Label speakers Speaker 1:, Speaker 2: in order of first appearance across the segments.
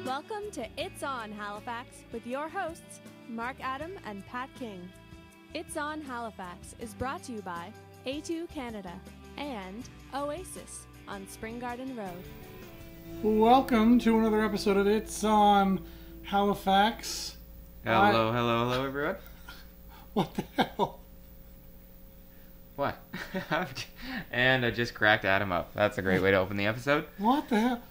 Speaker 1: Welcome to It's On Halifax with your hosts, Mark Adam and Pat King. It's On Halifax is brought to you by A2 Canada and Oasis on Spring Garden Road.
Speaker 2: Welcome to another episode of It's On Halifax.
Speaker 3: Hello, everyone.
Speaker 2: What the hell?
Speaker 3: What? And I just cracked Adam up. That's a great way to open the episode.
Speaker 2: What the hell?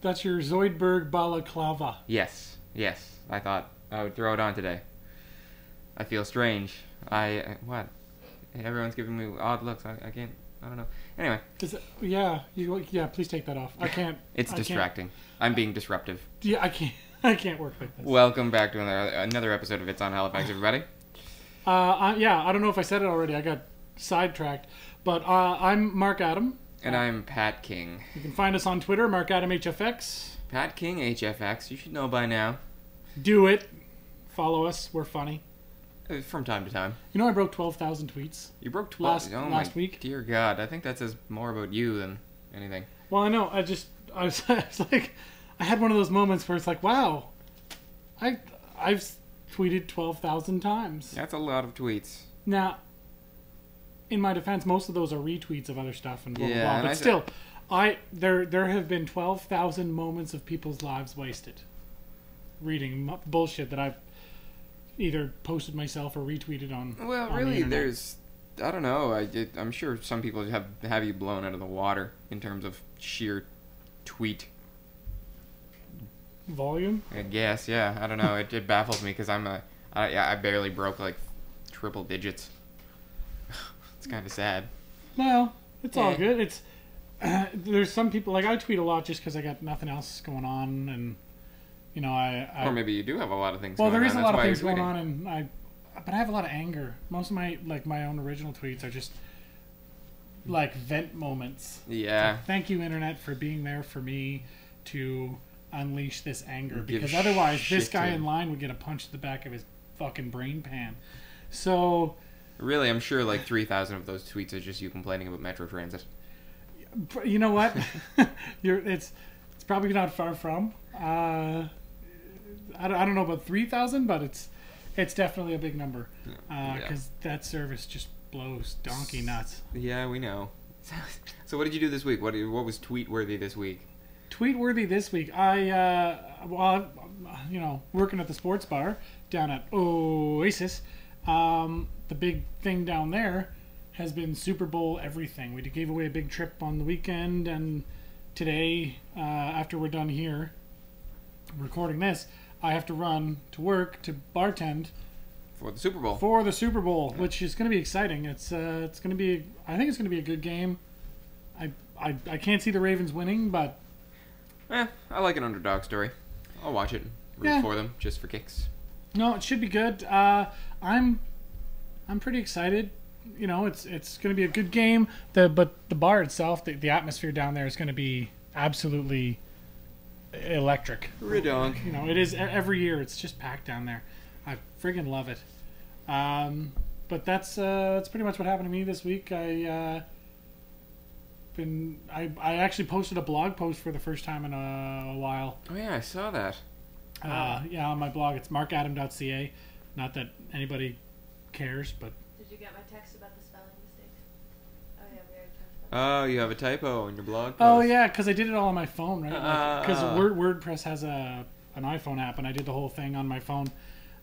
Speaker 2: That's your Zoidberg balaclava.
Speaker 3: Yes. I thought I would throw it on today. I feel strange. What? Everyone's giving me odd looks. I can't. I don't know. Anyway.
Speaker 2: Please take that off. I can't.
Speaker 3: It's distracting. I'm being disruptive.
Speaker 2: Yeah, I can't work like this.
Speaker 3: Welcome back to another episode of It's On Halifax, everybody.
Speaker 2: I don't know if I said it already. I got sidetracked. But I'm Mark Adam.
Speaker 3: And I'm Pat King.
Speaker 2: You can find us on Twitter, Mark Adam HFX.
Speaker 3: Pat King HFX. You should know by now.
Speaker 2: Do it. Follow us. We're funny.
Speaker 3: From time to time.
Speaker 2: You know I broke 12,000 tweets.
Speaker 3: You broke 12?
Speaker 2: Last week.
Speaker 3: Dear God. I think that says more about you than anything.
Speaker 2: Well, I know. I was like, I had one of those moments where it's like, wow, I've tweeted 12,000 times.
Speaker 3: That's a lot of tweets.
Speaker 2: Now, in my defense, most of those are retweets of other stuff and blah, blah, blah. But still, there have been 12,000 moments of people's lives wasted reading bullshit that I've either posted myself or retweeted on.
Speaker 3: Well,
Speaker 2: on
Speaker 3: really,
Speaker 2: the
Speaker 3: I don't know. I'm sure some people have you blown out of the water in terms of sheer tweet
Speaker 2: volume.
Speaker 3: I guess, yeah. I don't know. It baffles me because I barely broke like triple digits. It's kind of sad.
Speaker 2: Well, it's all good. It's there's some people, like, I tweet a lot just because I got nothing else going on, and you know I
Speaker 3: or maybe you do have a lot of things.
Speaker 2: Well,
Speaker 3: going
Speaker 2: there is
Speaker 3: on.
Speaker 2: a lot
Speaker 3: That's
Speaker 2: of
Speaker 3: why
Speaker 2: things
Speaker 3: you're
Speaker 2: going
Speaker 3: tweeting.
Speaker 2: on, but I have a lot of anger. most of my own original tweets are just like vent moments.
Speaker 3: Yeah.
Speaker 2: So thank you, internet, for being there for me to unleash this anger, because otherwise this guy in line would get a punch to the back of his fucking brain pan. So
Speaker 3: really, I'm sure like 3,000 of those tweets are just you complaining about Metro Transit.
Speaker 2: You know what? It's probably not far from. I don't know about 3,000, but it's definitely a big number, because that service just blows donkey nuts.
Speaker 3: Yeah, we know. So what did you do this week? What was tweet worthy this week?
Speaker 2: Tweet worthy this week. Working at the sports bar down at Oasis. The big thing down there has been Super Bowl everything. We gave away a big trip on the weekend, and today, after we're done here recording this, I have to run to work to bartend
Speaker 3: for the Super Bowl.
Speaker 2: Which is going to be exciting. It's going to be. I think it's going to be a good game. I can't see the Ravens winning, but
Speaker 3: I like an underdog story. I'll watch it. Root for them just for kicks.
Speaker 2: No, it should be good. I'm pretty excited. You know, it's going to be a good game. But the bar itself, the atmosphere down there is going to be absolutely electric.
Speaker 3: Redonk.
Speaker 2: You know, it is every year. It's just packed down there. I friggin' love it. But that's pretty much what happened to me this week. I actually posted a blog post for the first time in a while.
Speaker 3: Oh yeah, I saw that.
Speaker 2: On my blog. It's markadam.ca. Not that anybody cares, but...
Speaker 1: Did you get my text about the spelling mistake? Oh yeah, we already talked about
Speaker 3: that. Oh, you have a typo on your blog post.
Speaker 2: Oh yeah, because I did it all on my phone, right? Because WordPress has an iPhone app, and I did the whole thing on my phone.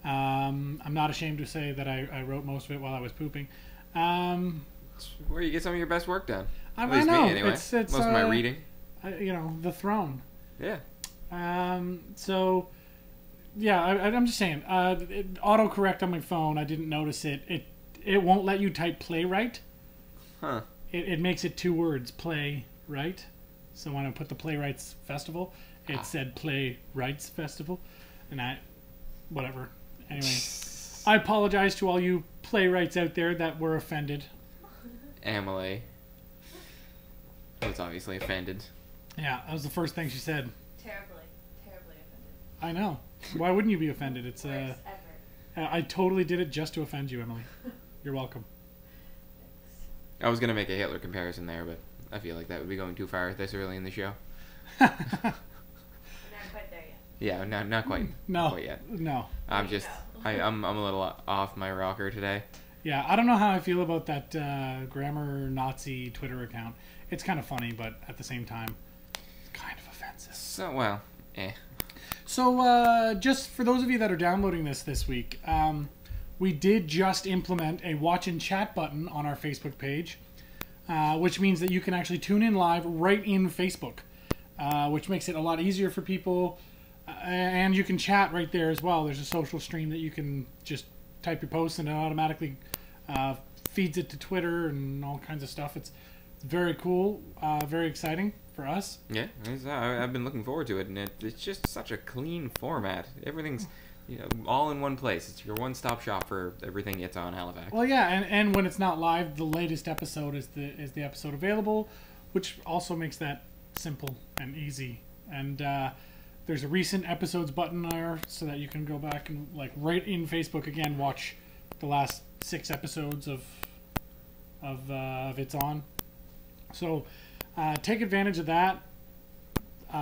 Speaker 2: I'm not ashamed to say that I wrote most of it while I was pooping.
Speaker 3: Where you get some of your best work done.
Speaker 2: At least
Speaker 3: me,
Speaker 2: know.
Speaker 3: anyway.
Speaker 2: It's
Speaker 3: most of my reading.
Speaker 2: The throne.
Speaker 3: Yeah.
Speaker 2: I'm just saying. Autocorrect on my phone. I didn't notice it. It won't let you type playwright.
Speaker 3: Huh.
Speaker 2: It makes it 2 words, play right. So when I put the Playwrights Festival, it said Playwrights Festival, and whatever. Anyway, I apologize to all you playwrights out there that were offended.
Speaker 3: Emily was obviously offended.
Speaker 2: Yeah, that was the first thing she said.
Speaker 1: Terribly offended.
Speaker 2: I know. Why wouldn't you be offended? It's
Speaker 1: Worst ever.
Speaker 2: I totally did it just to offend you, Emily. You're welcome.
Speaker 1: Thanks.
Speaker 3: I was gonna make a Hitler comparison there, but I feel like that would be going too far this early in the show. Yeah, not quite.
Speaker 2: No.
Speaker 3: Not quite yet.
Speaker 2: No.
Speaker 3: I'm just, I'm a little off my rocker today.
Speaker 2: Yeah, I don't know how I feel about that grammar Nazi Twitter account. It's kind of funny, but at the same time, it's kind of offensive.
Speaker 3: So, well,
Speaker 2: So, just for those of you that are downloading this week, we did just implement a watch and chat button on our Facebook page, which means that you can actually tune in live right in Facebook, which makes it a lot easier for people, and you can chat right there as well. There's a social stream that you can just type your posts and it automatically feeds it to Twitter and all kinds of stuff. It's very cool, very exciting for us.
Speaker 3: Yeah, I've been looking forward to it, and it's just such a clean format. Everything's all in one place. It's your one-stop shop for everything It's on Halifax.
Speaker 2: Well, yeah, and when it's not live, the latest episode is the episode available, which also makes that simple and easy. And there's a recent episodes button there, so that you can go back and right in Facebook again watch the last 6 episodes of It's On. So take advantage of that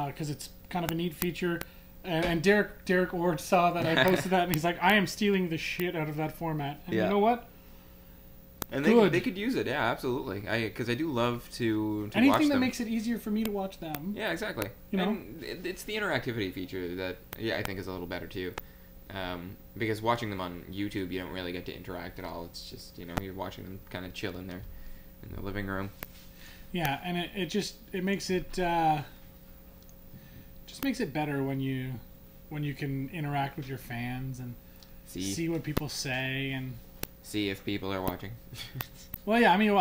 Speaker 2: because it's kind of a neat feature. And Derek Ord saw that I posted that, and he's like, "I am stealing the shit out of that format." And you know what?
Speaker 3: And they could use it, yeah, absolutely. Because I do love to watch them.
Speaker 2: Anything that makes it easier for me to watch them.
Speaker 3: Yeah, exactly. And it's the interactivity feature that I think is a little better too. Because watching them on YouTube, you don't really get to interact at all. It's just you're watching them kind of chill in there in the living room. Yeah, and it makes it
Speaker 2: just makes it better when you can interact with your fans and see what people say and
Speaker 3: see if people are watching.
Speaker 2: Well, yeah, I mean,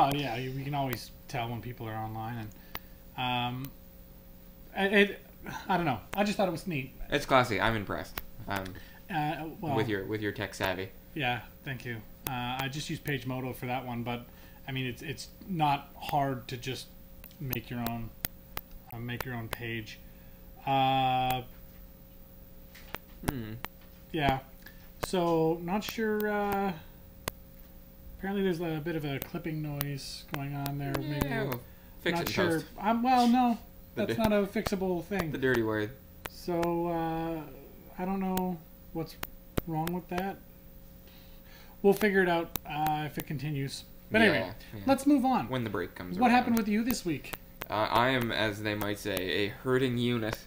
Speaker 2: we can always tell when people are online, and I don't know. I just thought it was neat.
Speaker 3: It's classy. I'm impressed.
Speaker 2: With
Speaker 3: your tech savvy.
Speaker 2: Yeah, thank you. I just use PageModo for that one, but I mean, it's not hard to just make your own page. Yeah. So not sure. Apparently, there's a bit of a clipping noise going on there.
Speaker 3: Yeah,
Speaker 2: maybe
Speaker 3: we'll fix
Speaker 2: not
Speaker 3: it in
Speaker 2: sure.
Speaker 3: post.
Speaker 2: No, that's not a fixable thing.
Speaker 3: The dirty word.
Speaker 2: So I don't know what's wrong with that. We'll figure it out if it continues. But anyway, let's move on.
Speaker 3: When the break comes.
Speaker 2: What happened with you this week?
Speaker 3: I am, as they might say, a hurting unit.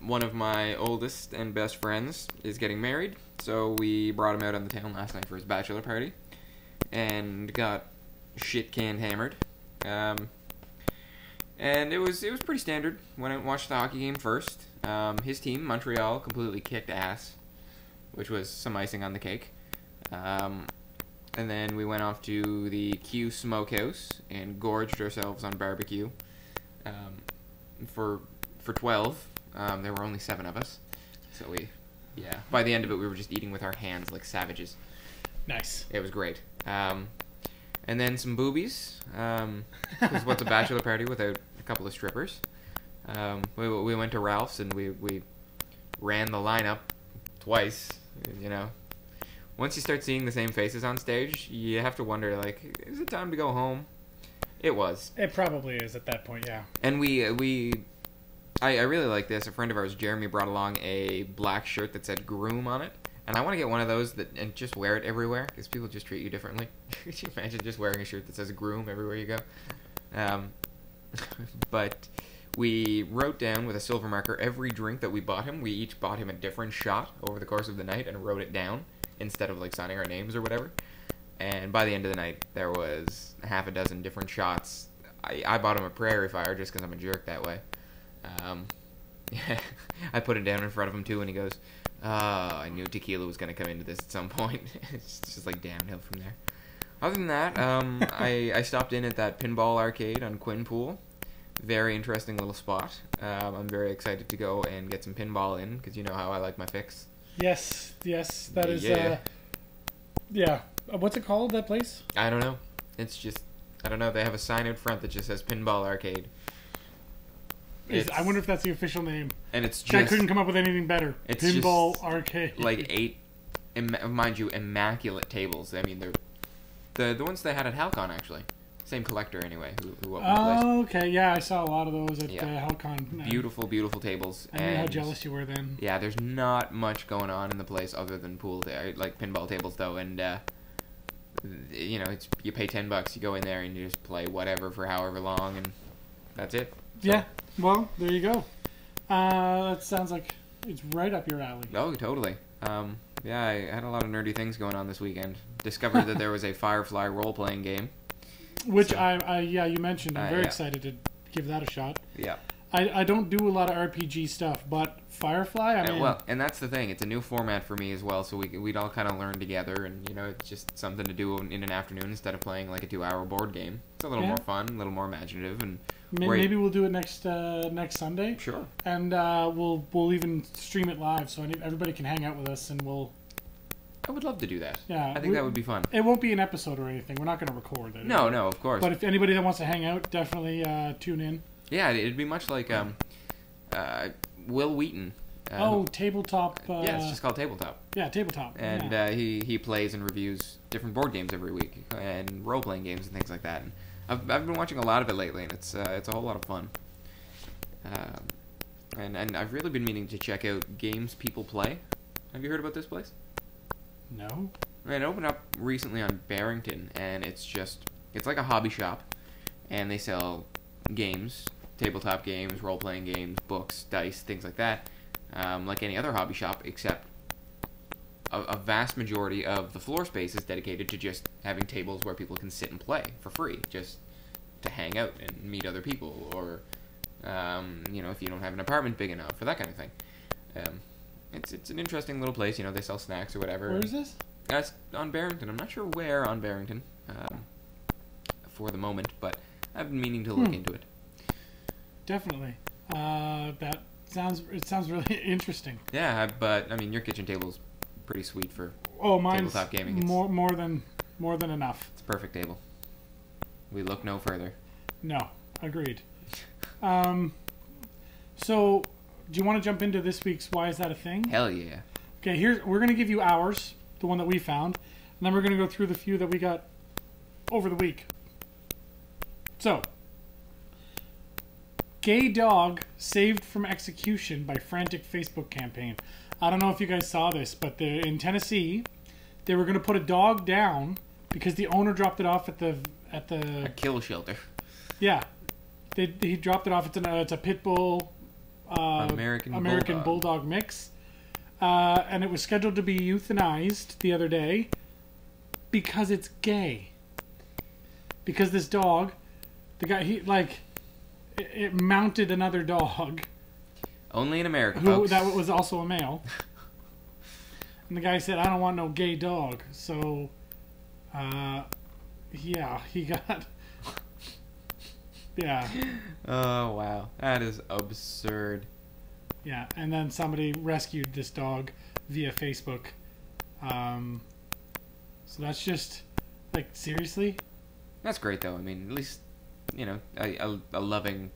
Speaker 3: One of my oldest and best friends is getting married, so we brought him out on the town last night for his bachelor party, and got shit-canned hammered. And it was pretty standard. Went out and watched the hockey game first. His team, Montreal, completely kicked ass, which was some icing on the cake. And then we went off to the Q Smokehouse and gorged ourselves on barbecue. For 12, there were only 7 of us, so by the end of it, we were just eating with our hands like savages.
Speaker 2: Nice.
Speaker 3: It was great. And then some boobies. Because what's a bachelor party without a couple of strippers? We went to Ralph's and we ran the lineup twice. Once you start seeing the same faces on stage, you have to wonder, is it time to go home? It was.
Speaker 2: It probably is at that point, yeah.
Speaker 3: And I really like this. A friend of ours, Jeremy, brought along a black shirt that said Groom on it. And I want to get one of those and just wear it everywhere, because people just treat you differently. Could you imagine just wearing a shirt that says Groom everywhere you go? But we wrote down with a silver marker every drink that we bought him. We each bought him a different shot over the course of the night and wrote it down, instead of signing our names or whatever. And by the end of the night, there was half a dozen different shots. I bought him a Prairie Fire just because I'm a jerk that way. I put it down in front of him too, and he goes, I knew tequila was going to come into this at some point. It's just downhill from there. Other than that, I stopped in at that pinball arcade on Quinpool. Very interesting little spot. I'm very excited to go and get some pinball in, because you know how I like my fix.
Speaker 2: Yes, that is, yeah. What's it called, that place?
Speaker 3: I don't know. It's just, I don't know. They have a sign out front that just says Pinball Arcade.
Speaker 2: I wonder if that's the official name.
Speaker 3: And it's just...
Speaker 2: I couldn't come up with anything better.
Speaker 3: It's
Speaker 2: Pinball Arcade.
Speaker 3: 8, mind you, immaculate tables. I mean, they're the ones they had at Halcon, actually. Same collector anyway. Who opened the place.
Speaker 2: Oh, okay. Yeah, I saw a lot of those at
Speaker 3: Yeah.
Speaker 2: Hellcon.
Speaker 3: Beautiful, beautiful tables.
Speaker 2: I knew how jealous you were then.
Speaker 3: Yeah, there's not much going on in the place other than pool there, like pinball tables though, and you know, you pay $10, you go in there and you just play whatever for however long, and that's it. So,
Speaker 2: Yeah. Well, there you go. That sounds like it's right up your alley.
Speaker 3: Oh, totally. Yeah, I had a lot of nerdy things going on this weekend. Discovered that there was a Firefly role-playing game.
Speaker 2: Which
Speaker 3: So-
Speaker 2: you mentioned. I'm very
Speaker 3: yeah.
Speaker 2: excited to give that a shot.
Speaker 3: Yeah.
Speaker 2: I don't do a lot of RPG stuff, but Firefly, I mean...
Speaker 3: Well, and that's the thing. It's a new format for me as well, so we'd all kind of learn together, and, you know, it's just something to do in an afternoon instead of playing like a 2-hour board game. It's a little more fun, a little more imaginative, and...
Speaker 2: Maybe we'll do it next Sunday.
Speaker 3: Sure.
Speaker 2: And we'll even stream it live, so everybody can hang out with us, and we'll...
Speaker 3: I would love to do that.
Speaker 2: Yeah.
Speaker 3: I think that would be fun.
Speaker 2: It won't be an episode or anything. We're not going to record it.
Speaker 3: No, of course.
Speaker 2: But if anybody that wants to hang out, definitely tune in.
Speaker 3: Yeah, it'd be much like Will Wheaton.
Speaker 2: Tabletop.
Speaker 3: Yeah, it's just called Tabletop.
Speaker 2: Yeah, Tabletop.
Speaker 3: And he plays and reviews different board games every week, and role-playing games and things like that. And I've been watching a lot of it lately, and it's a whole lot of fun. And I've really been meaning to check out Games People Play. Have you heard about this place?
Speaker 2: No.
Speaker 3: It opened up recently on Barrington, and it's like a hobby shop, and they sell games, tabletop games, role-playing games, books, dice, things like that, like any other hobby shop, except a vast majority of the floor space is dedicated to just having tables where people can sit and play for free, just to hang out and meet other people, or you know, if you don't have an apartment big enough, or that kind of thing. It's an interesting little place. You know, they sell snacks or whatever.
Speaker 2: Where is this?
Speaker 3: It's on Barrington. I'm not sure where on Barrington for the moment, but I've been meaning to look into it.
Speaker 2: Definitely. That sounds really interesting.
Speaker 3: Yeah, but I mean, your kitchen table's pretty sweet for
Speaker 2: mine's
Speaker 3: tabletop gaming. It's
Speaker 2: more than enough.
Speaker 3: It's a perfect table. We look no further.
Speaker 2: No, agreed. So, do you want to jump into this week's Why Is That a Thing?
Speaker 3: Hell yeah.
Speaker 2: Okay, we're going to give you ours, the one that we found, and then we're going to go through the few that we got over the week. So, gay dog saved from execution by frantic Facebook campaign. I don't know if you guys saw this, but in Tennessee, they were going to put a dog down because the owner dropped it off at the
Speaker 3: A kill shelter.
Speaker 2: Yeah, he dropped it off. It's a pit bull, American bulldog mix, and it was scheduled to be euthanized the other day because it's gay. Because this dog, the guy it mounted another dog.
Speaker 3: Only in America, folks.
Speaker 2: That was also a male. And the guy said, "I don't want no gay dog." So, yeah, he got. Yeah.
Speaker 3: Oh, wow. That is absurd.
Speaker 2: Yeah, and then somebody rescued this dog via Facebook. So that's just, seriously?
Speaker 3: That's great, though. I mean, at least, you know, a loving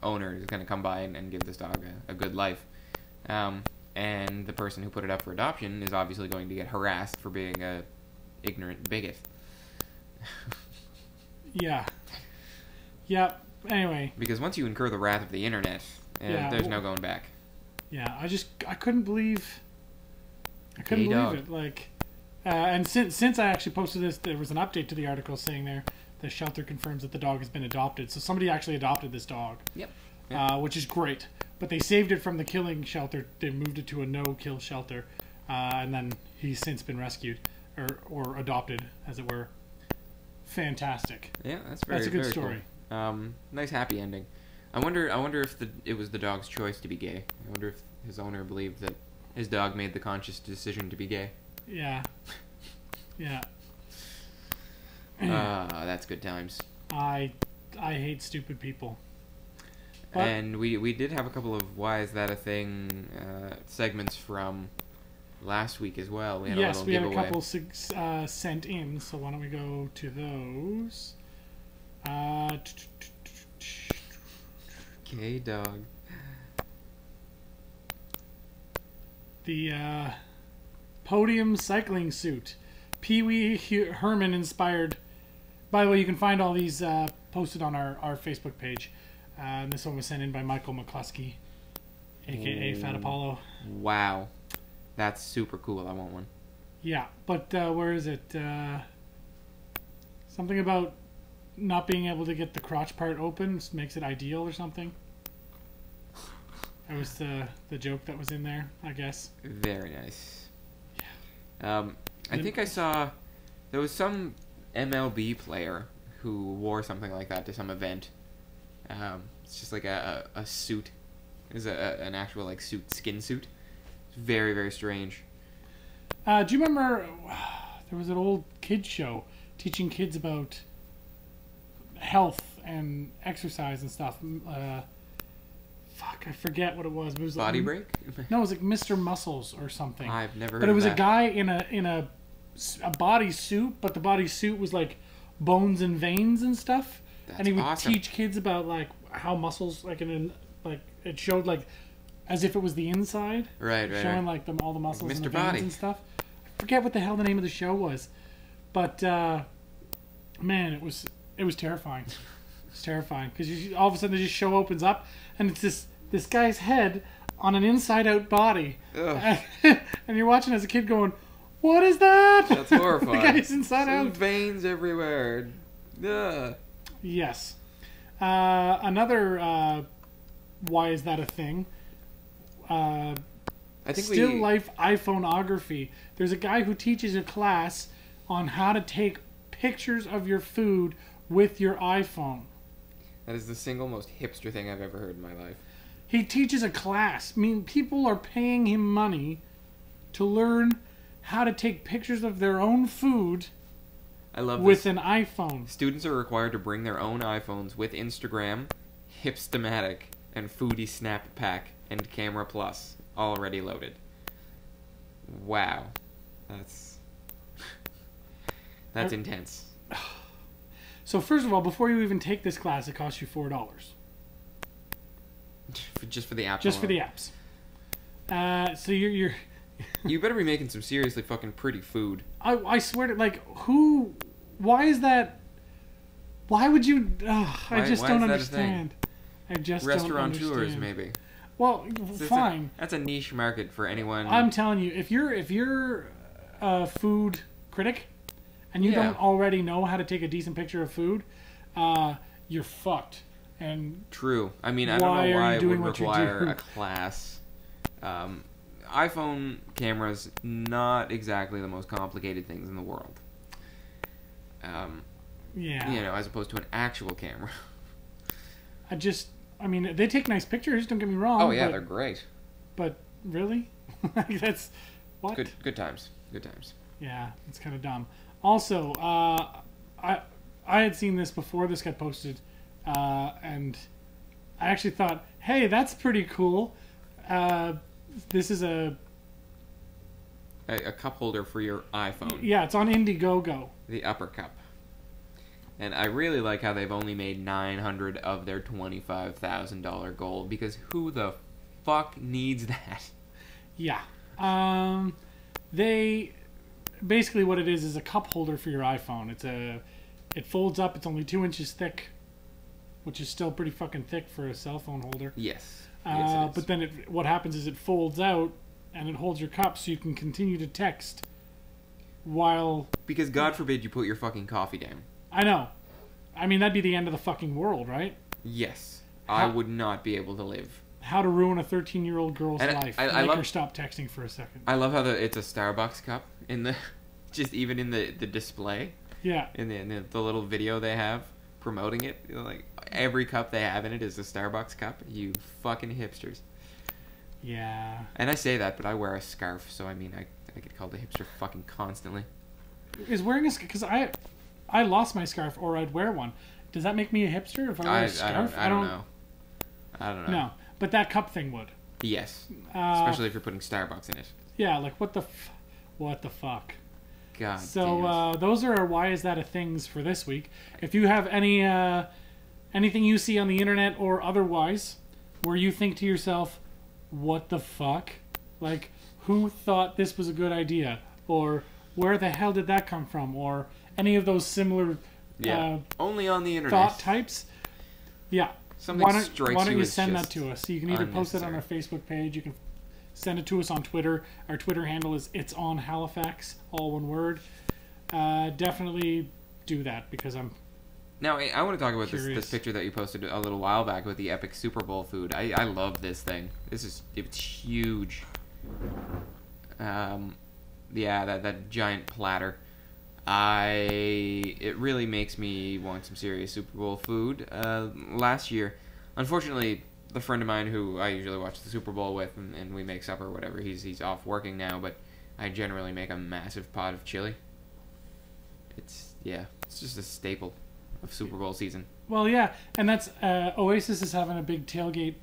Speaker 3: owner is going to come by and give this dog a good life. And the person who put it up for adoption is obviously going to get harassed for being a ignorant bigot.
Speaker 2: Yeah. Yeah. Anyway.
Speaker 3: Because once you incur the wrath of the internet, there's no going back.
Speaker 2: Yeah, I couldn't believe it. And since I actually posted this, there was an update to the article saying the shelter confirms that the dog has been adopted. So somebody actually adopted this dog.
Speaker 3: Yep.
Speaker 2: Which is great. But they saved it from the killing shelter. They moved it to a no-kill shelter. And then he's since been rescued or adopted, as it were. Fantastic.
Speaker 3: Yeah, that's
Speaker 2: a good story.
Speaker 3: Cool. Nice happy ending. I wonder if it was the dog's choice to be gay. I wonder if his owner believed that his dog made the conscious decision to be gay.
Speaker 2: Yeah. Yeah.
Speaker 3: That's good times.
Speaker 2: I hate stupid people. But,
Speaker 3: and we did have a couple of Why Is That a Thing segments from last week as well. We had a little giveaway.
Speaker 2: Had a couple sent in, so why don't we go to those?
Speaker 3: Gay dog.
Speaker 2: The Podium cycling suit. Pee Wee Herman inspired By the way, you can find all these posted on our Facebook page. And this one was sent in by Michael McCluskey, a.k.a. Fat Apollo.
Speaker 3: Wow. That's super cool. I want one.
Speaker 2: Yeah, but where is it? Something about not being able to get the crotch part open makes it ideal or something. That was the joke that was in there, I guess.
Speaker 3: Very nice. Yeah. I think I saw there was some MLB player who wore something like that to some event. It's just like a suit. It's an actual like skin suit. It's very, very strange.
Speaker 2: Do you remember there was an old kids show teaching kids about health and exercise and stuff? Fuck, I forget what it was. But it was
Speaker 3: Body
Speaker 2: like,
Speaker 3: Break?
Speaker 2: No, it was like Mr. Muscles or something.
Speaker 3: I've never heard
Speaker 2: But it was
Speaker 3: of
Speaker 2: a
Speaker 3: that.
Speaker 2: guy in a body suit, but the body suit was like bones and veins and stuff.
Speaker 3: That's
Speaker 2: and he would
Speaker 3: awesome.
Speaker 2: teach kids about like how muscles like it showed like as if it was the inside.
Speaker 3: Right.
Speaker 2: Showing like all the muscles
Speaker 3: Like
Speaker 2: and the
Speaker 3: Mr.
Speaker 2: veins
Speaker 3: Body.
Speaker 2: and stuff. I forget what the hell the name of the show was. But man, it was terrifying. It's terrifying because all of a sudden the show opens up and it's this guy's head on an inside-out body, and you're watching as a kid going, "What is that?"
Speaker 3: That's horrifying.
Speaker 2: The guy's inside
Speaker 3: There's
Speaker 2: out.
Speaker 3: veins everywhere. Ugh.
Speaker 2: Yes. Another. Why is that a thing?
Speaker 3: I think
Speaker 2: Still life iPhoneography. There's a guy who teaches a class on how to take pictures of your food with your iPhone.
Speaker 3: that is the single most hipster thing I've ever heard in my life.
Speaker 2: He teaches a class. I mean, people are paying him money to learn how to take pictures of their own food
Speaker 3: I love
Speaker 2: with
Speaker 3: this.
Speaker 2: an iPhone.
Speaker 3: Students are required to bring their own iPhones with Instagram, Hipstamatic, and Foodie Snap Pack and Camera Plus already loaded. Wow. That's intense.
Speaker 2: So first of all, before you even take this class, it costs you $4.
Speaker 3: Just for the app.
Speaker 2: Just for
Speaker 3: alone.
Speaker 2: the apps. So you're
Speaker 3: You better be making some seriously fucking pretty food.
Speaker 2: I swear to who? Why is that? Why would you? I just
Speaker 3: why
Speaker 2: don't
Speaker 3: is that a thing?
Speaker 2: understand. I just don't
Speaker 3: Restaurateurs,
Speaker 2: understand.
Speaker 3: maybe.
Speaker 2: Well, fine.
Speaker 3: That's a niche market for anyone.
Speaker 2: I'm telling you, if you're a food critic and you
Speaker 3: Yeah.
Speaker 2: don't already know how to take a decent picture of food, you're fucked. And
Speaker 3: True. I mean, I
Speaker 2: Why
Speaker 3: don't know
Speaker 2: are
Speaker 3: why
Speaker 2: you
Speaker 3: it
Speaker 2: doing
Speaker 3: would
Speaker 2: what you
Speaker 3: require
Speaker 2: do?
Speaker 3: a class. iPhone cameras, not exactly the most complicated things in the world.
Speaker 2: yeah,
Speaker 3: You know, as opposed to an actual camera.
Speaker 2: I mean, they take nice pictures. Don't get me wrong.
Speaker 3: Oh yeah,
Speaker 2: but,
Speaker 3: they're great.
Speaker 2: But really, that's what?
Speaker 3: Good times. Good times.
Speaker 2: Yeah, it's kind of dumb. Also, I had seen this before this got posted, and I actually thought, hey, that's pretty cool. This is
Speaker 3: A cup holder for your iPhone.
Speaker 2: yeah, it's on Indiegogo.
Speaker 3: The upper cup. And I really like how they've only made $900 of their $25,000 goal, because who the fuck needs that?
Speaker 2: Yeah. They basically what it is a cup holder for your iPhone. It folds up. It's only 2 inches thick, which is still pretty fucking thick for a cell phone holder.
Speaker 3: Yes. Yes, it is.
Speaker 2: But then what happens is it folds out and it holds your cup, so you can continue to text while.
Speaker 3: Because God forbid you put your fucking coffee down.
Speaker 2: I know. I mean, that'd be the end of the fucking world, right?
Speaker 3: Yes. I would not be able to live.
Speaker 2: How to ruin a 13-year-old girl's
Speaker 3: And
Speaker 2: life.
Speaker 3: I
Speaker 2: Make
Speaker 3: love-
Speaker 2: her stop texting for a second.
Speaker 3: I love how it's a Starbucks cup in the, just even in the display,
Speaker 2: Yeah.
Speaker 3: in the little video they have promoting it. You know, like every cup they have in it is a Starbucks cup. You fucking hipsters.
Speaker 2: Yeah.
Speaker 3: And I say that, but I wear a scarf, so I mean I get called a hipster fucking constantly.
Speaker 2: Is wearing a scarf, because I lost my scarf, or I'd wear one. Does that make me a hipster if I wear a scarf?
Speaker 3: I don't know. I don't know.
Speaker 2: No, but that cup thing would.
Speaker 3: Yes. Especially if you're putting Starbucks in it.
Speaker 2: Yeah, like what the fuck?
Speaker 3: God
Speaker 2: So
Speaker 3: damn it.
Speaker 2: those are our why is that a things for this week. If you have anything you see on the internet or otherwise where you think to yourself, what the fuck? Like, who thought this was a good idea? Or where the hell did that come from? Or any of those similar
Speaker 3: Yeah. Only on the internet.
Speaker 2: Thought types. Yeah.
Speaker 3: Something
Speaker 2: why
Speaker 3: strikes
Speaker 2: don't
Speaker 3: you
Speaker 2: you
Speaker 3: as
Speaker 2: send that
Speaker 3: just
Speaker 2: to us? You can either post it on our Facebook page. You can send it to us on Twitter. Our Twitter handle is It's On Halifax, all one word. Definitely do that because I'm.
Speaker 3: Now, I want to talk about
Speaker 2: curious.
Speaker 3: this picture that you posted a little while back with the epic Super Bowl food. I love this thing. It's huge. Yeah, that giant platter. It really makes me want some serious Super Bowl food. Last year, unfortunately, the friend of mine who I usually watch the Super Bowl with, and we make supper or whatever, he's off working now, but I generally make a massive pot of chili. It's just a staple of Super Bowl season.
Speaker 2: Well, yeah, and that's Oasis is having a big tailgate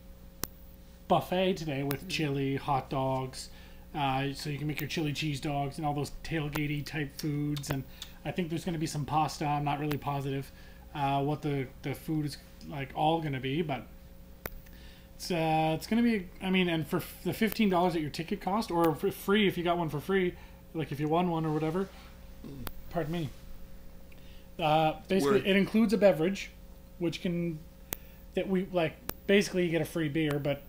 Speaker 2: buffet today with chili, hot dogs, so you can make your chili cheese dogs and all those tailgatey type foods. And I think there's going to be some pasta. I'm not really positive what the food is like all going to be, but it's going to be. I mean, and for the $15 that your ticket cost, or for free if you got one for free, like if you won one or whatever. Pardon me. Basically, it includes a beverage, which basically you get a free beer, but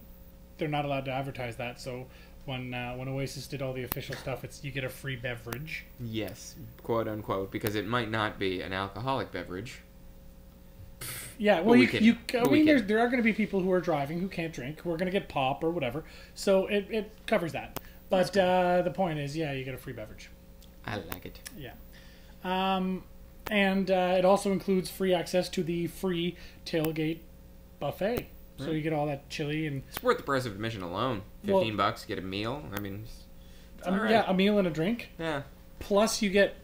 Speaker 2: they're not allowed to advertise that. So when Oasis did all the official stuff, you get a free beverage.
Speaker 3: Yes, quote unquote, because it might not be an alcoholic beverage.
Speaker 2: Yeah, well, there are going to be people who are driving who can't drink, who are going to get pop or whatever. So it covers that. But the point is, yeah, you get a free beverage.
Speaker 3: I like it.
Speaker 2: Yeah. And it also includes free access to the free tailgate buffet. So you get all that chili and...
Speaker 3: It's worth the price of admission alone. $15, get a meal. I mean, it's all right.
Speaker 2: Yeah, a meal and a drink.
Speaker 3: Yeah.
Speaker 2: Plus you get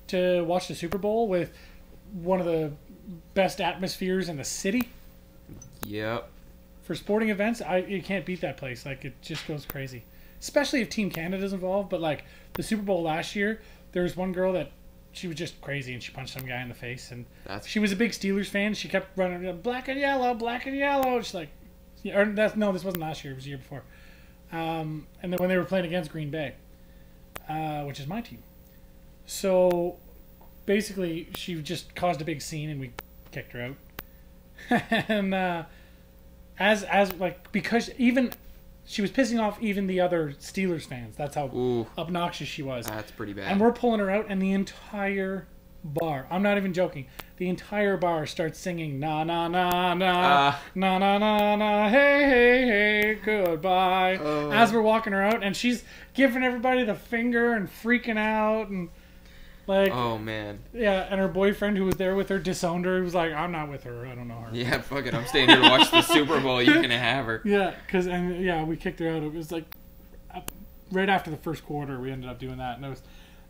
Speaker 2: to watch the Super Bowl with one of the best atmospheres in the city.
Speaker 3: Yep.
Speaker 2: For sporting events, you can't beat that place. Like, it just goes crazy. Especially if Team Canada's involved. But, like, the Super Bowl last year, there was one girl that... She was just crazy, and she punched some guy in the face. And she was a big Steelers fan. She kept running, black and yellow, black and yellow. She's like, no, this wasn't last year. It was the year before. And then when they were playing against Green Bay, which is my team. So basically, she just caused a big scene, and we kicked her out. And because even she was pissing off even the other Steelers fans. That's how obnoxious she was.
Speaker 3: That's pretty bad.
Speaker 2: And we're pulling her out, and the entire bar, I'm not even joking, the entire bar starts singing, na na na na, na na na na, hey, hey, hey, goodbye. As we're walking her out, and she's giving everybody the finger and freaking out, and like... Oh, man. Yeah, and her boyfriend who was there with her disowned her. He was like, I'm not with her. I don't know her.
Speaker 3: Yeah, fuck it. I'm staying here to watch the Super Bowl. You can have her.
Speaker 2: Yeah, we kicked her out. It was like right after the first quarter we ended up doing that.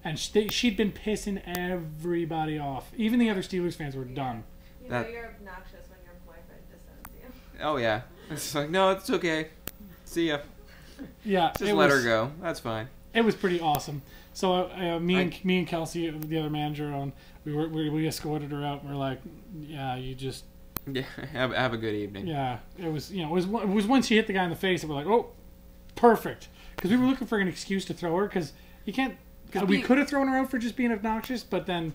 Speaker 2: And she'd been pissing everybody off. Even the other Steelers fans were done.
Speaker 4: You know you're obnoxious when your boyfriend disowns you.
Speaker 3: Oh, yeah. It's like, no, it's okay. See ya.
Speaker 2: Yeah.
Speaker 3: Just let her go. That's fine.
Speaker 2: It was pretty awesome. So me and Kelsey, the other manager, we escorted her out. And we're like, yeah, you just
Speaker 3: have a good evening.
Speaker 2: Yeah, it was when she hit the guy in the face, and we're like, oh, perfect, because we were looking for an excuse to throw her because you can't. We could have thrown her out for just being obnoxious, but then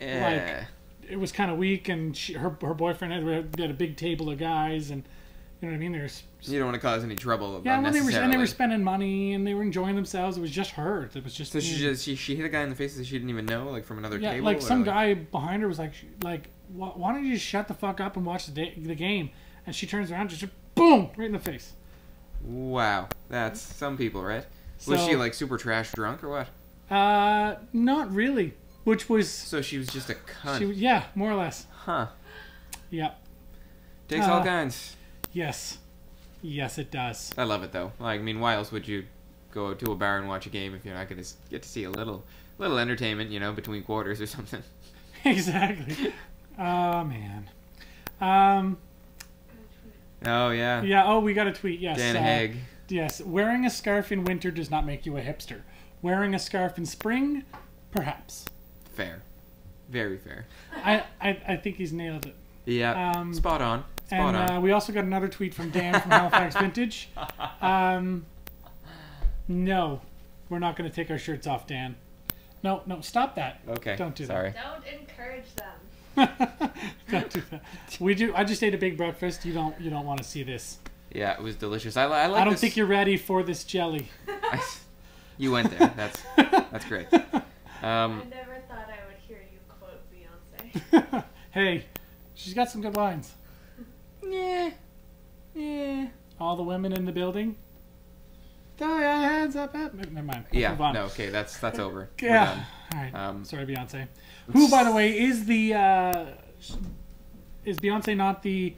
Speaker 2: like it was kind of weak, and her boyfriend had a big table of guys, and you know what I mean.
Speaker 3: You don't want to cause any trouble.
Speaker 2: Yeah, well, they were spending money and they were enjoying themselves. It was just her. It was just.
Speaker 3: So she hit a guy in the face that she didn't even know, like from another table.
Speaker 2: Like some guy behind her was like, why don't you just shut the fuck up and watch the game? And she turns around, just boom, right in the face.
Speaker 3: Wow, that's some people, right? Was she like super trash drunk or what?
Speaker 2: Not really. Which was.
Speaker 3: So she was just a cunt.
Speaker 2: Yeah, more or less.
Speaker 3: Huh.
Speaker 2: Yeah.
Speaker 3: Takes all kinds.
Speaker 2: Yes. Yes, it does.
Speaker 3: I love it, though. Like, I mean, why else would you go to a bar and watch a game if you're not going to get to see a little entertainment, you know, between quarters or something?
Speaker 2: Exactly. Oh, man.
Speaker 3: Oh, yeah.
Speaker 2: Yeah, oh, we got a tweet, yes.
Speaker 3: Dan Haig.
Speaker 2: Yes, wearing a scarf in winter does not make you a hipster. Wearing a scarf in spring, perhaps.
Speaker 3: Fair. Very fair.
Speaker 2: I think he's nailed it.
Speaker 3: Yeah, spot on. Spot on.
Speaker 2: We also got another tweet from Dan from Halifax Vintage. No, we're not going to take our shirts off, Dan. No, stop that.
Speaker 3: Okay.
Speaker 2: Don't do
Speaker 3: Sorry.
Speaker 2: that.
Speaker 4: Don't encourage them.
Speaker 2: Don't do that. We do. I just ate a big breakfast. You don't want to see this.
Speaker 3: Yeah, it was delicious. I like
Speaker 2: I don't
Speaker 3: this.
Speaker 2: think you're ready for this jelly.
Speaker 3: You went there. That's great.
Speaker 4: I never thought I would hear you quote Beyonce.
Speaker 2: Hey, she's got some good lines.
Speaker 3: Yeah.
Speaker 2: All the women in the building. Throw your hands up. Never mind. Let's
Speaker 3: Yeah.
Speaker 2: move on.
Speaker 3: No. Okay. That's over. We're
Speaker 2: Yeah.
Speaker 3: done.
Speaker 2: All right. Sorry, Beyonce.
Speaker 3: Who,
Speaker 2: Who, by the way, is Beyonce not the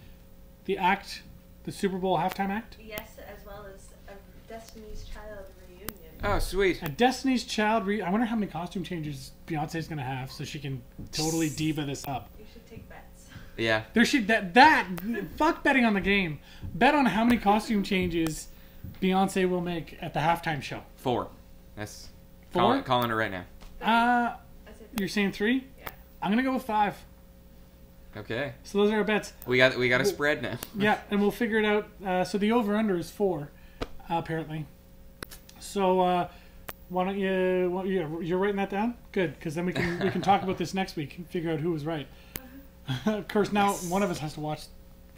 Speaker 2: act, the Super Bowl halftime act?
Speaker 4: Yes, as well as a Destiny's Child reunion.
Speaker 3: Oh, sweet.
Speaker 2: A Destiny's Child. I wonder how many costume changes Beyonce's gonna have so she can totally diva this up.
Speaker 4: You should take bets.
Speaker 3: Yeah.
Speaker 2: There should fuck betting on the game. Bet on how many costume changes Beyonce will make at the halftime show.
Speaker 3: 4. That's
Speaker 2: 4?
Speaker 3: calling it right now.
Speaker 4: I said
Speaker 2: You're saying 3?
Speaker 4: Yeah.
Speaker 2: I'm gonna go with 5.
Speaker 3: Okay.
Speaker 2: So those are our bets.
Speaker 3: We got a spread now.
Speaker 2: Yeah, and we'll figure it out. So the over/under is 4, apparently. So why don't you're writing that down? Good, because then we can talk about this next week and figure out who was right. Of course, now one of us has to watch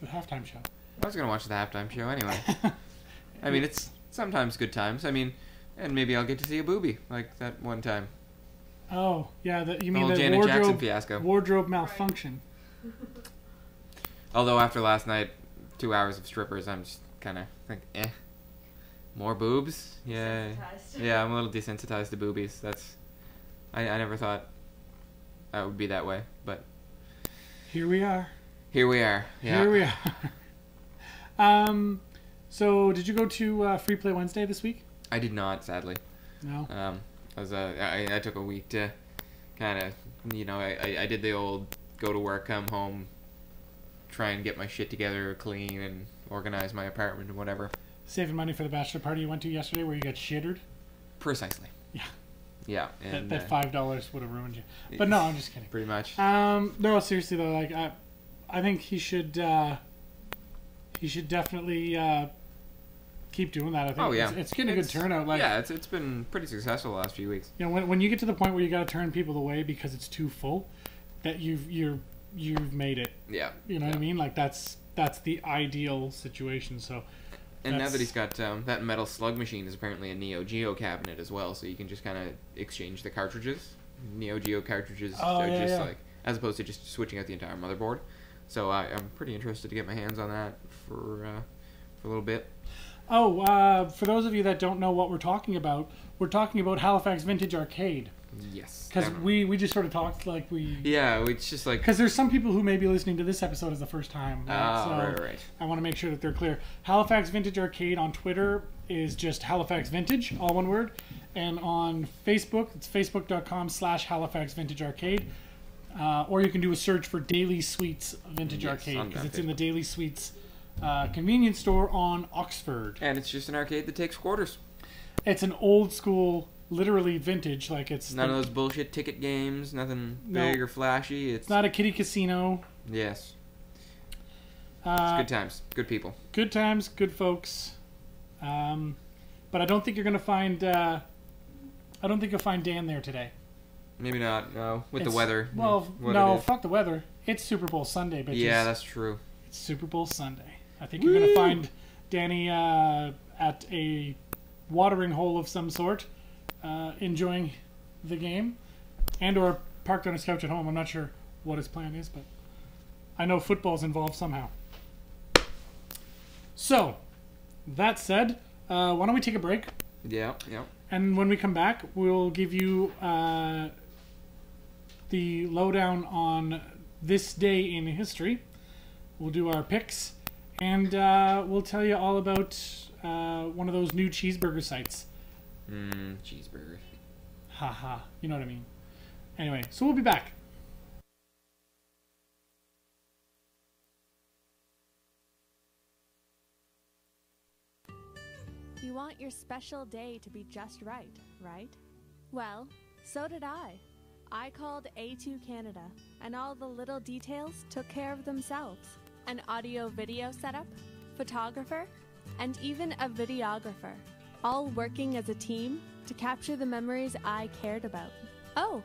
Speaker 2: the halftime show.
Speaker 3: I was gonna watch the halftime show anyway. I mean, it's sometimes good times. I mean, and maybe I'll get to see a boobie like that one time.
Speaker 2: Oh, yeah, you
Speaker 3: The
Speaker 2: mean
Speaker 3: whole
Speaker 2: the
Speaker 3: Janet Jackson fiasco.
Speaker 2: wardrobe malfunction.
Speaker 3: Although after last night, 2 hours of strippers, I'm just kind of like, more boobs? Yeah,
Speaker 4: Desensitized.
Speaker 3: yeah, I'm a little desensitized to boobies. I never thought I would be that way, but
Speaker 2: Here we are.
Speaker 3: here we are. Yeah.
Speaker 2: Here we are. So did you go to Free Play Wednesday this week?
Speaker 3: I did not, sadly.
Speaker 2: No.
Speaker 3: I took a week to kind of, I did the old go to work, come home, try and get my shit together, clean, and organize my apartment and whatever.
Speaker 2: Saving money for the bachelor party you went to yesterday where you got shittered?
Speaker 3: Precisely.
Speaker 2: Yeah.
Speaker 3: Yeah. And,
Speaker 2: That $5 would have ruined you. But no, I'm just kidding.
Speaker 3: Pretty much.
Speaker 2: No, seriously though, like I think he should definitely keep doing that. I think it's getting a good turnout. Like,
Speaker 3: yeah, it's been pretty successful the last few weeks.
Speaker 2: You know, when you get to the point where you got to turn people away because it's too full, that you've made it.
Speaker 3: Yeah.
Speaker 2: You know what I mean? Like that's the ideal situation. So.
Speaker 3: And now that he's got that metal slug machine is apparently a Neo Geo cabinet as well, so you can just kind of exchange the cartridges. Neo Geo cartridges are just like, as opposed to just switching out the entire motherboard. So I'm pretty interested to get my hands on that for a little bit.
Speaker 2: Oh, for those of you that don't know what we're talking about Halifax Vintage Arcade.
Speaker 3: Yes.
Speaker 2: Because we just sort of talked like we...
Speaker 3: Yeah, it's just like...
Speaker 2: Because there's some people who may be listening to this episode as the first time. Right?
Speaker 3: Right.
Speaker 2: I want to make sure that they're clear. Halifax Vintage Arcade on Twitter is just Halifax Vintage, all one word. And on Facebook, it's facebook.com/Halifax Vintage Arcade. Or you can do a search for Daily Sweets Vintage Arcade, because it's in the Daily Sweets convenience store on Oxford.
Speaker 3: And it's just an arcade that takes quarters.
Speaker 2: It's an old school... Literally vintage, like it's
Speaker 3: none of those bullshit ticket games, nothing big or flashy. It's
Speaker 2: not a kiddie casino.
Speaker 3: Yes. It's good times, good people.
Speaker 2: Good times, good folks. But I don't think you're gonna find. I don't think you'll find Dan there today.
Speaker 3: Maybe not. No, with the weather.
Speaker 2: Well, no, fuck the weather. It's Super Bowl Sunday, bitches.
Speaker 3: Yeah, that's true.
Speaker 2: It's Super Bowl Sunday. I think you're gonna find Danny at a watering hole of some sort. Enjoying the game, and or parked on his couch at home. I'm not sure what his plan is, but I know football's involved somehow. So, that said, why don't we take a break?
Speaker 3: Yeah.
Speaker 2: And when we come back, we'll give you the lowdown on this day in history. We'll do our picks, and we'll tell you all about one of those new cheeseburger sites.
Speaker 3: Cheeseburger.
Speaker 2: Haha, you know what I mean. Anyway, so we'll be back.
Speaker 1: You want your special day to be just right, right? Well, so did I. I called A2 Canada, and all the little details took care of themselves. An audio-video setup, photographer, and even a videographer, all working as a team to capture the memories I cared about. Oh,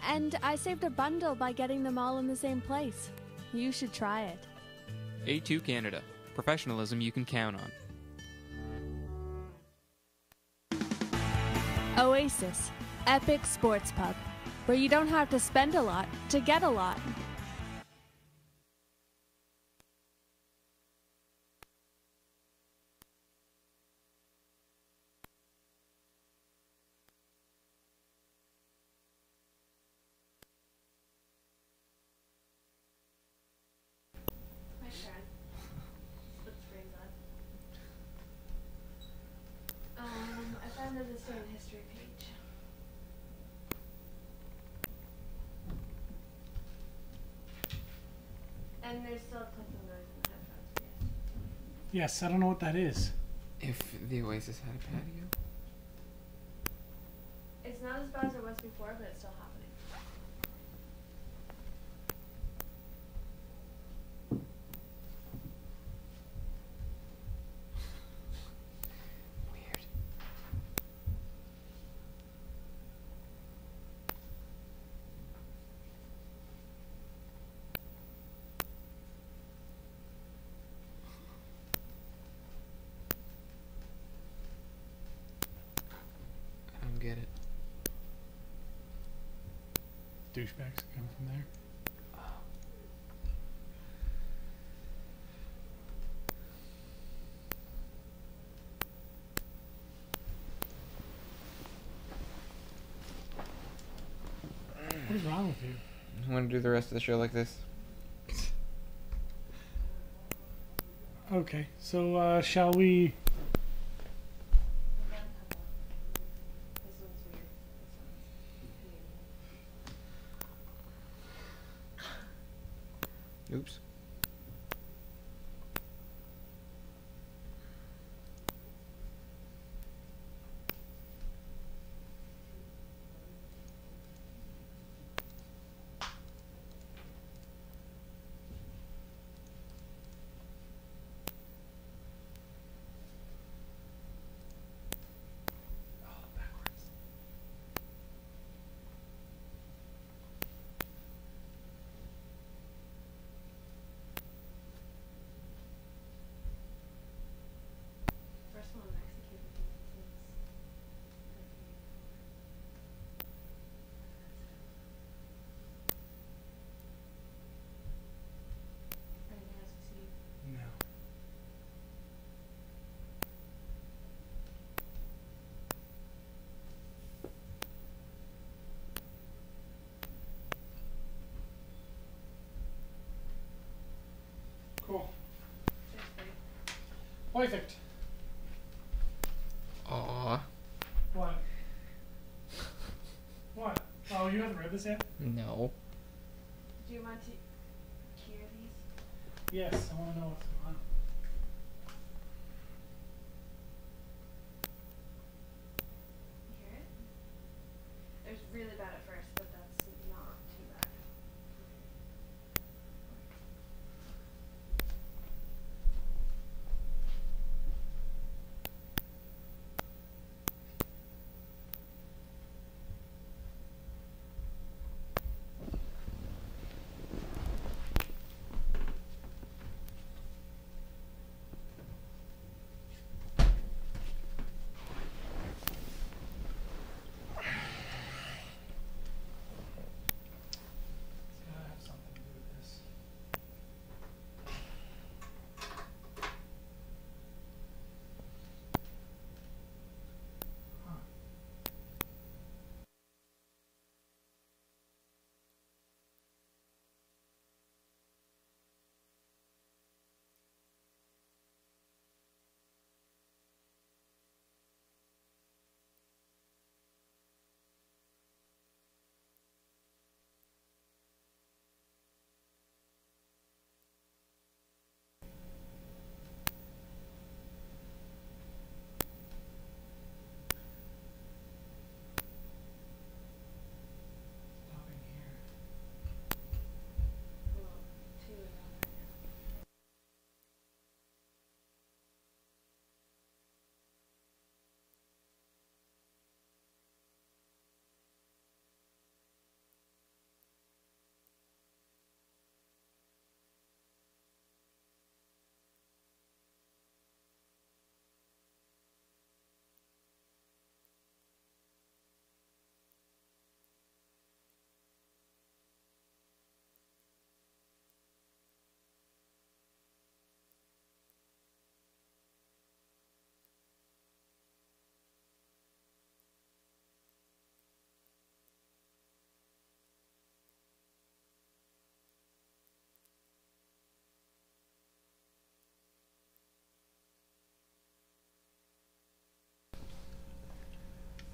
Speaker 1: And I saved a bundle by getting them all in the same place. You should try it.
Speaker 5: A2 Canada. Professionalism you can count on.
Speaker 1: Oasis, epic sports pub, where you don't have to spend a lot to get a lot.
Speaker 4: My turn. Split screens on. I found this day in history page. And there's still a clicking noise in the headphones, yes.
Speaker 2: Yes, I don't know what that is.
Speaker 3: If the Oasis had a patio.
Speaker 4: It's not as bad as it was before, but it's still happening.
Speaker 3: Weird. I don't get it.
Speaker 2: Douchebags come from there. What is wrong with you?
Speaker 3: I want to do the rest of the show like this.
Speaker 2: Okay, so shall we?
Speaker 4: This one's weird. This one's
Speaker 3: Oops.
Speaker 4: first one executed since. Anything else to see?
Speaker 2: No. Cool.
Speaker 4: Seriously.
Speaker 2: Perfect.
Speaker 3: Aww.
Speaker 2: What? What? Oh, you haven't read this yet?
Speaker 3: No.
Speaker 4: Do you want to hear these?
Speaker 2: Yes, I want to know what's going on.
Speaker 4: You hear it? It was really bad at first, but that's not too bad.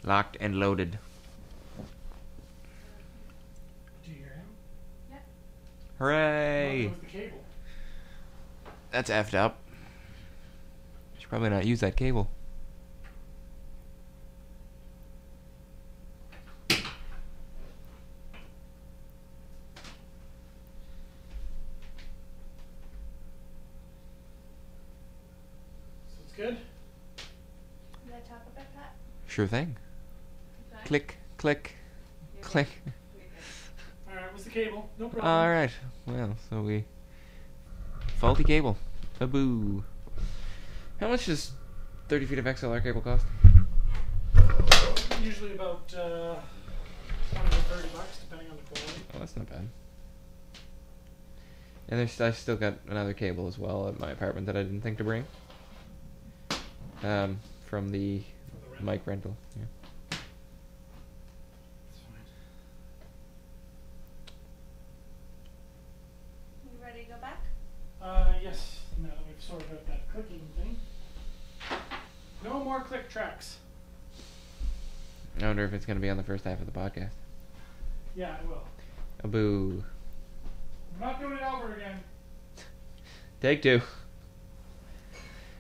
Speaker 3: Locked and loaded.
Speaker 2: Do you hear him?
Speaker 4: Yep.
Speaker 3: Hooray!
Speaker 2: What was the cable?
Speaker 3: That's effed up. Should probably not use that cable.
Speaker 2: So it's good?
Speaker 4: Can I talk a bit, Pat?
Speaker 3: Sure thing.
Speaker 4: Keep going?
Speaker 3: Click, click,
Speaker 4: You're good.
Speaker 3: click.
Speaker 4: You're good.
Speaker 2: Alright, what's the cable? No problem.
Speaker 3: Alright. Well, so we... Faulty cable. Boo. How much does 30 feet of XLR cable cost?
Speaker 2: Usually about 20 to 30 bucks, depending on the quality.
Speaker 3: Oh, that's not bad. And I still got another cable as well at my apartment that I didn't think to bring. From the
Speaker 2: For the
Speaker 3: mic rental. Yeah.
Speaker 2: That's fine.
Speaker 4: You ready to go back?
Speaker 2: Yes. Now that we've sorted out that clicking thing. No more click tracks.
Speaker 3: I wonder if it's going to be on the first half of the podcast.
Speaker 2: Yeah, I will.
Speaker 3: A boo.
Speaker 2: We're not doing it over again.
Speaker 3: Take two.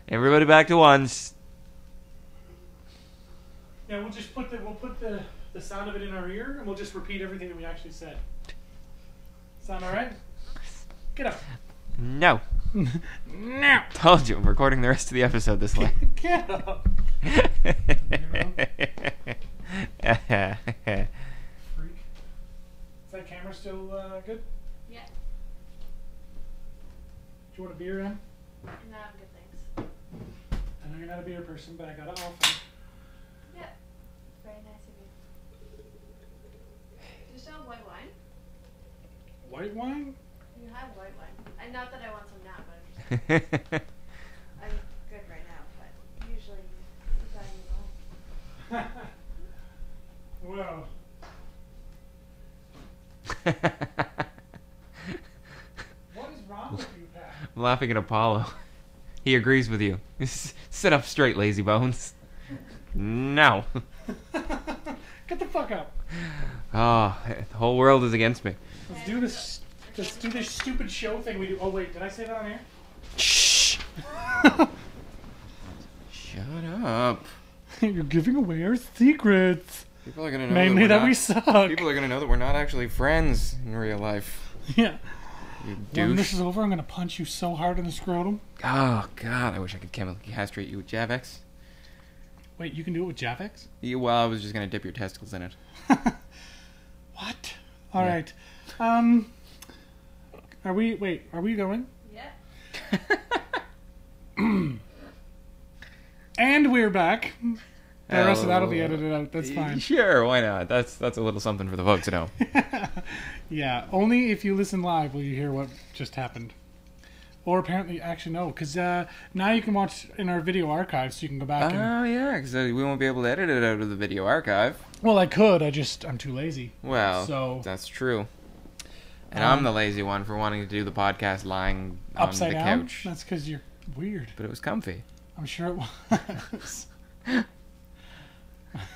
Speaker 3: Everybody back to ones.
Speaker 2: Yeah, we'll just put the sound of it in our ear, and we'll just repeat everything that we actually said. Sound all right? Get up.
Speaker 3: No.
Speaker 2: No.
Speaker 3: Told you, I'm recording the rest of the episode this way.
Speaker 2: Get up. Freak. Is that camera still good?
Speaker 4: Yeah.
Speaker 2: Do you want a beer, Em?
Speaker 4: No, I'm good, thanks.
Speaker 2: I know you're not a beer person, but I gotta offer.
Speaker 4: Yeah. Very nice of you. Do you still have white wine?
Speaker 2: White wine?
Speaker 4: You have white wine. Not that I want some now, but I'm just I'm good right now, but usually you buy me wine.
Speaker 2: Well. What is wrong with you, Pat?
Speaker 3: I'm laughing at Apollo. He agrees with you. Sit up straight, lazy bones. No.
Speaker 2: Get the fuck up.
Speaker 3: Oh, the whole world is against me.
Speaker 2: Let's do this. Let's do this stupid show thing we do. Oh wait, did I say that on air?
Speaker 3: Shh. Shut up.
Speaker 2: You're giving away our secrets.
Speaker 3: People are gonna know.
Speaker 2: Mainly that we suck.
Speaker 3: People are gonna know that we're not actually friends in real life.
Speaker 2: Yeah.
Speaker 3: You
Speaker 2: When this
Speaker 3: douche.
Speaker 2: is over, I'm gonna punch you so hard in the scrotum.
Speaker 3: Oh God, I wish I could chemically castrate you with Javex.
Speaker 2: Wait, you can do it with Javex?
Speaker 3: Yeah, well, I was just gonna dip your testicles in it.
Speaker 2: What? All
Speaker 3: Yeah.
Speaker 2: right. Are we going?
Speaker 4: Yeah.
Speaker 2: And we're back. The rest of that'll be edited out. That's fine.
Speaker 3: Sure, why not? That's a little something for the folks at home.
Speaker 2: Yeah, only if you listen live will you hear what just happened. Or apparently, actually no, because now you can watch in our video archive, so you can go back and...
Speaker 3: Oh yeah, because we won't be able to edit it out of the video archive.
Speaker 2: Well, I could, I'm too lazy.
Speaker 3: Well,
Speaker 2: So-
Speaker 3: that's true. And I'm the lazy one for wanting to do the podcast lying on
Speaker 2: Upside
Speaker 3: the
Speaker 2: down?
Speaker 3: couch.
Speaker 2: That's because you're weird.
Speaker 3: But it was comfy.
Speaker 2: I'm sure it was.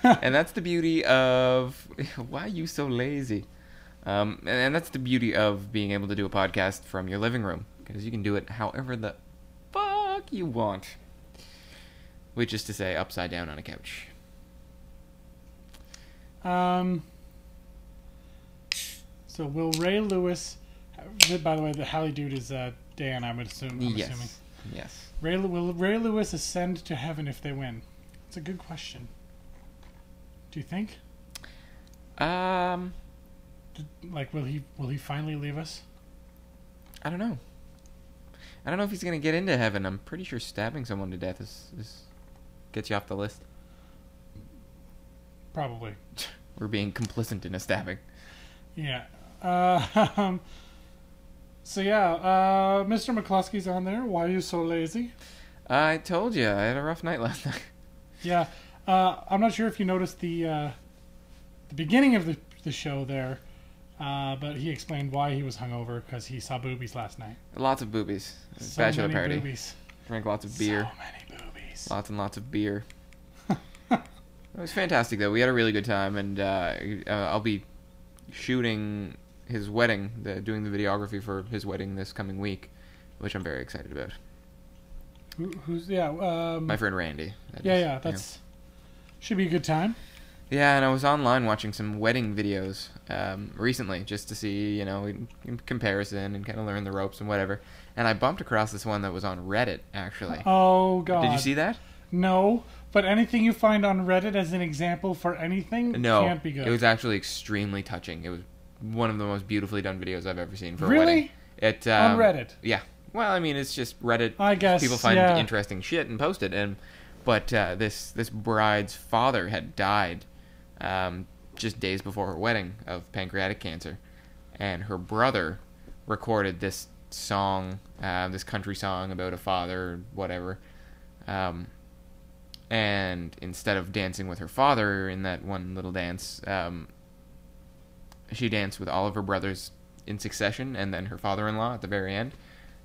Speaker 3: And that's the beauty of... Why are you so lazy? And that's the beauty of being able to do a podcast from your living room. Because you can do it however the fuck you want. Which is to say, upside down on a couch.
Speaker 2: So will Ray Lewis... By the way, the Hallie dude is Dan, I would assume. I'm
Speaker 3: Yes.
Speaker 2: assuming.
Speaker 3: Yes.
Speaker 2: Will Ray Lewis ascend to heaven if they win? It's a good question. Do you think? Like, will he finally leave us?
Speaker 3: I don't know. I don't know if he's gonna get into heaven. I'm pretty sure stabbing someone to death is gets you off the list.
Speaker 2: Probably.
Speaker 3: Or being complicit in a stabbing.
Speaker 2: Yeah. So yeah, Mr. McCluskey's on there. Why are you so lazy?
Speaker 3: I told you, I had a rough night last night.
Speaker 2: Yeah. I'm not sure if you noticed the beginning of the show there, but he explained why he was hungover because he saw boobies last night.
Speaker 3: Lots of boobies.
Speaker 2: So
Speaker 3: Bachelor
Speaker 2: many
Speaker 3: party.
Speaker 2: boobies.
Speaker 3: Drank lots of beer.
Speaker 2: So many boobies.
Speaker 3: Lots and lots of beer. It was fantastic, though. We had a really good time, and I'll be shooting his wedding, doing the videography for his wedding this coming week, which I'm very excited about.
Speaker 2: Who's
Speaker 3: my friend Randy.
Speaker 2: That's should be a good time.
Speaker 3: Yeah, and I was online watching some wedding videos recently just to see, in comparison and kind of learn the ropes and whatever. And I bumped across this one that was on Reddit, actually.
Speaker 2: Oh, God.
Speaker 3: Did you see that?
Speaker 2: No, but anything you find on Reddit as an example for anything can't be good.
Speaker 3: It was actually extremely touching. It was one of the most beautifully done videos I've ever seen for a
Speaker 2: wedding.
Speaker 3: Really?
Speaker 2: On Reddit?
Speaker 3: Yeah. Well, I mean, it's just Reddit.
Speaker 2: I guess,
Speaker 3: people find interesting shit and post it. But this bride's father had died just days before her wedding of pancreatic cancer. And her brother recorded this song, this country song about a father, whatever. And instead of dancing with her father in that one little dance, she danced with all of her brothers in succession, and then her father-in-law at the very end,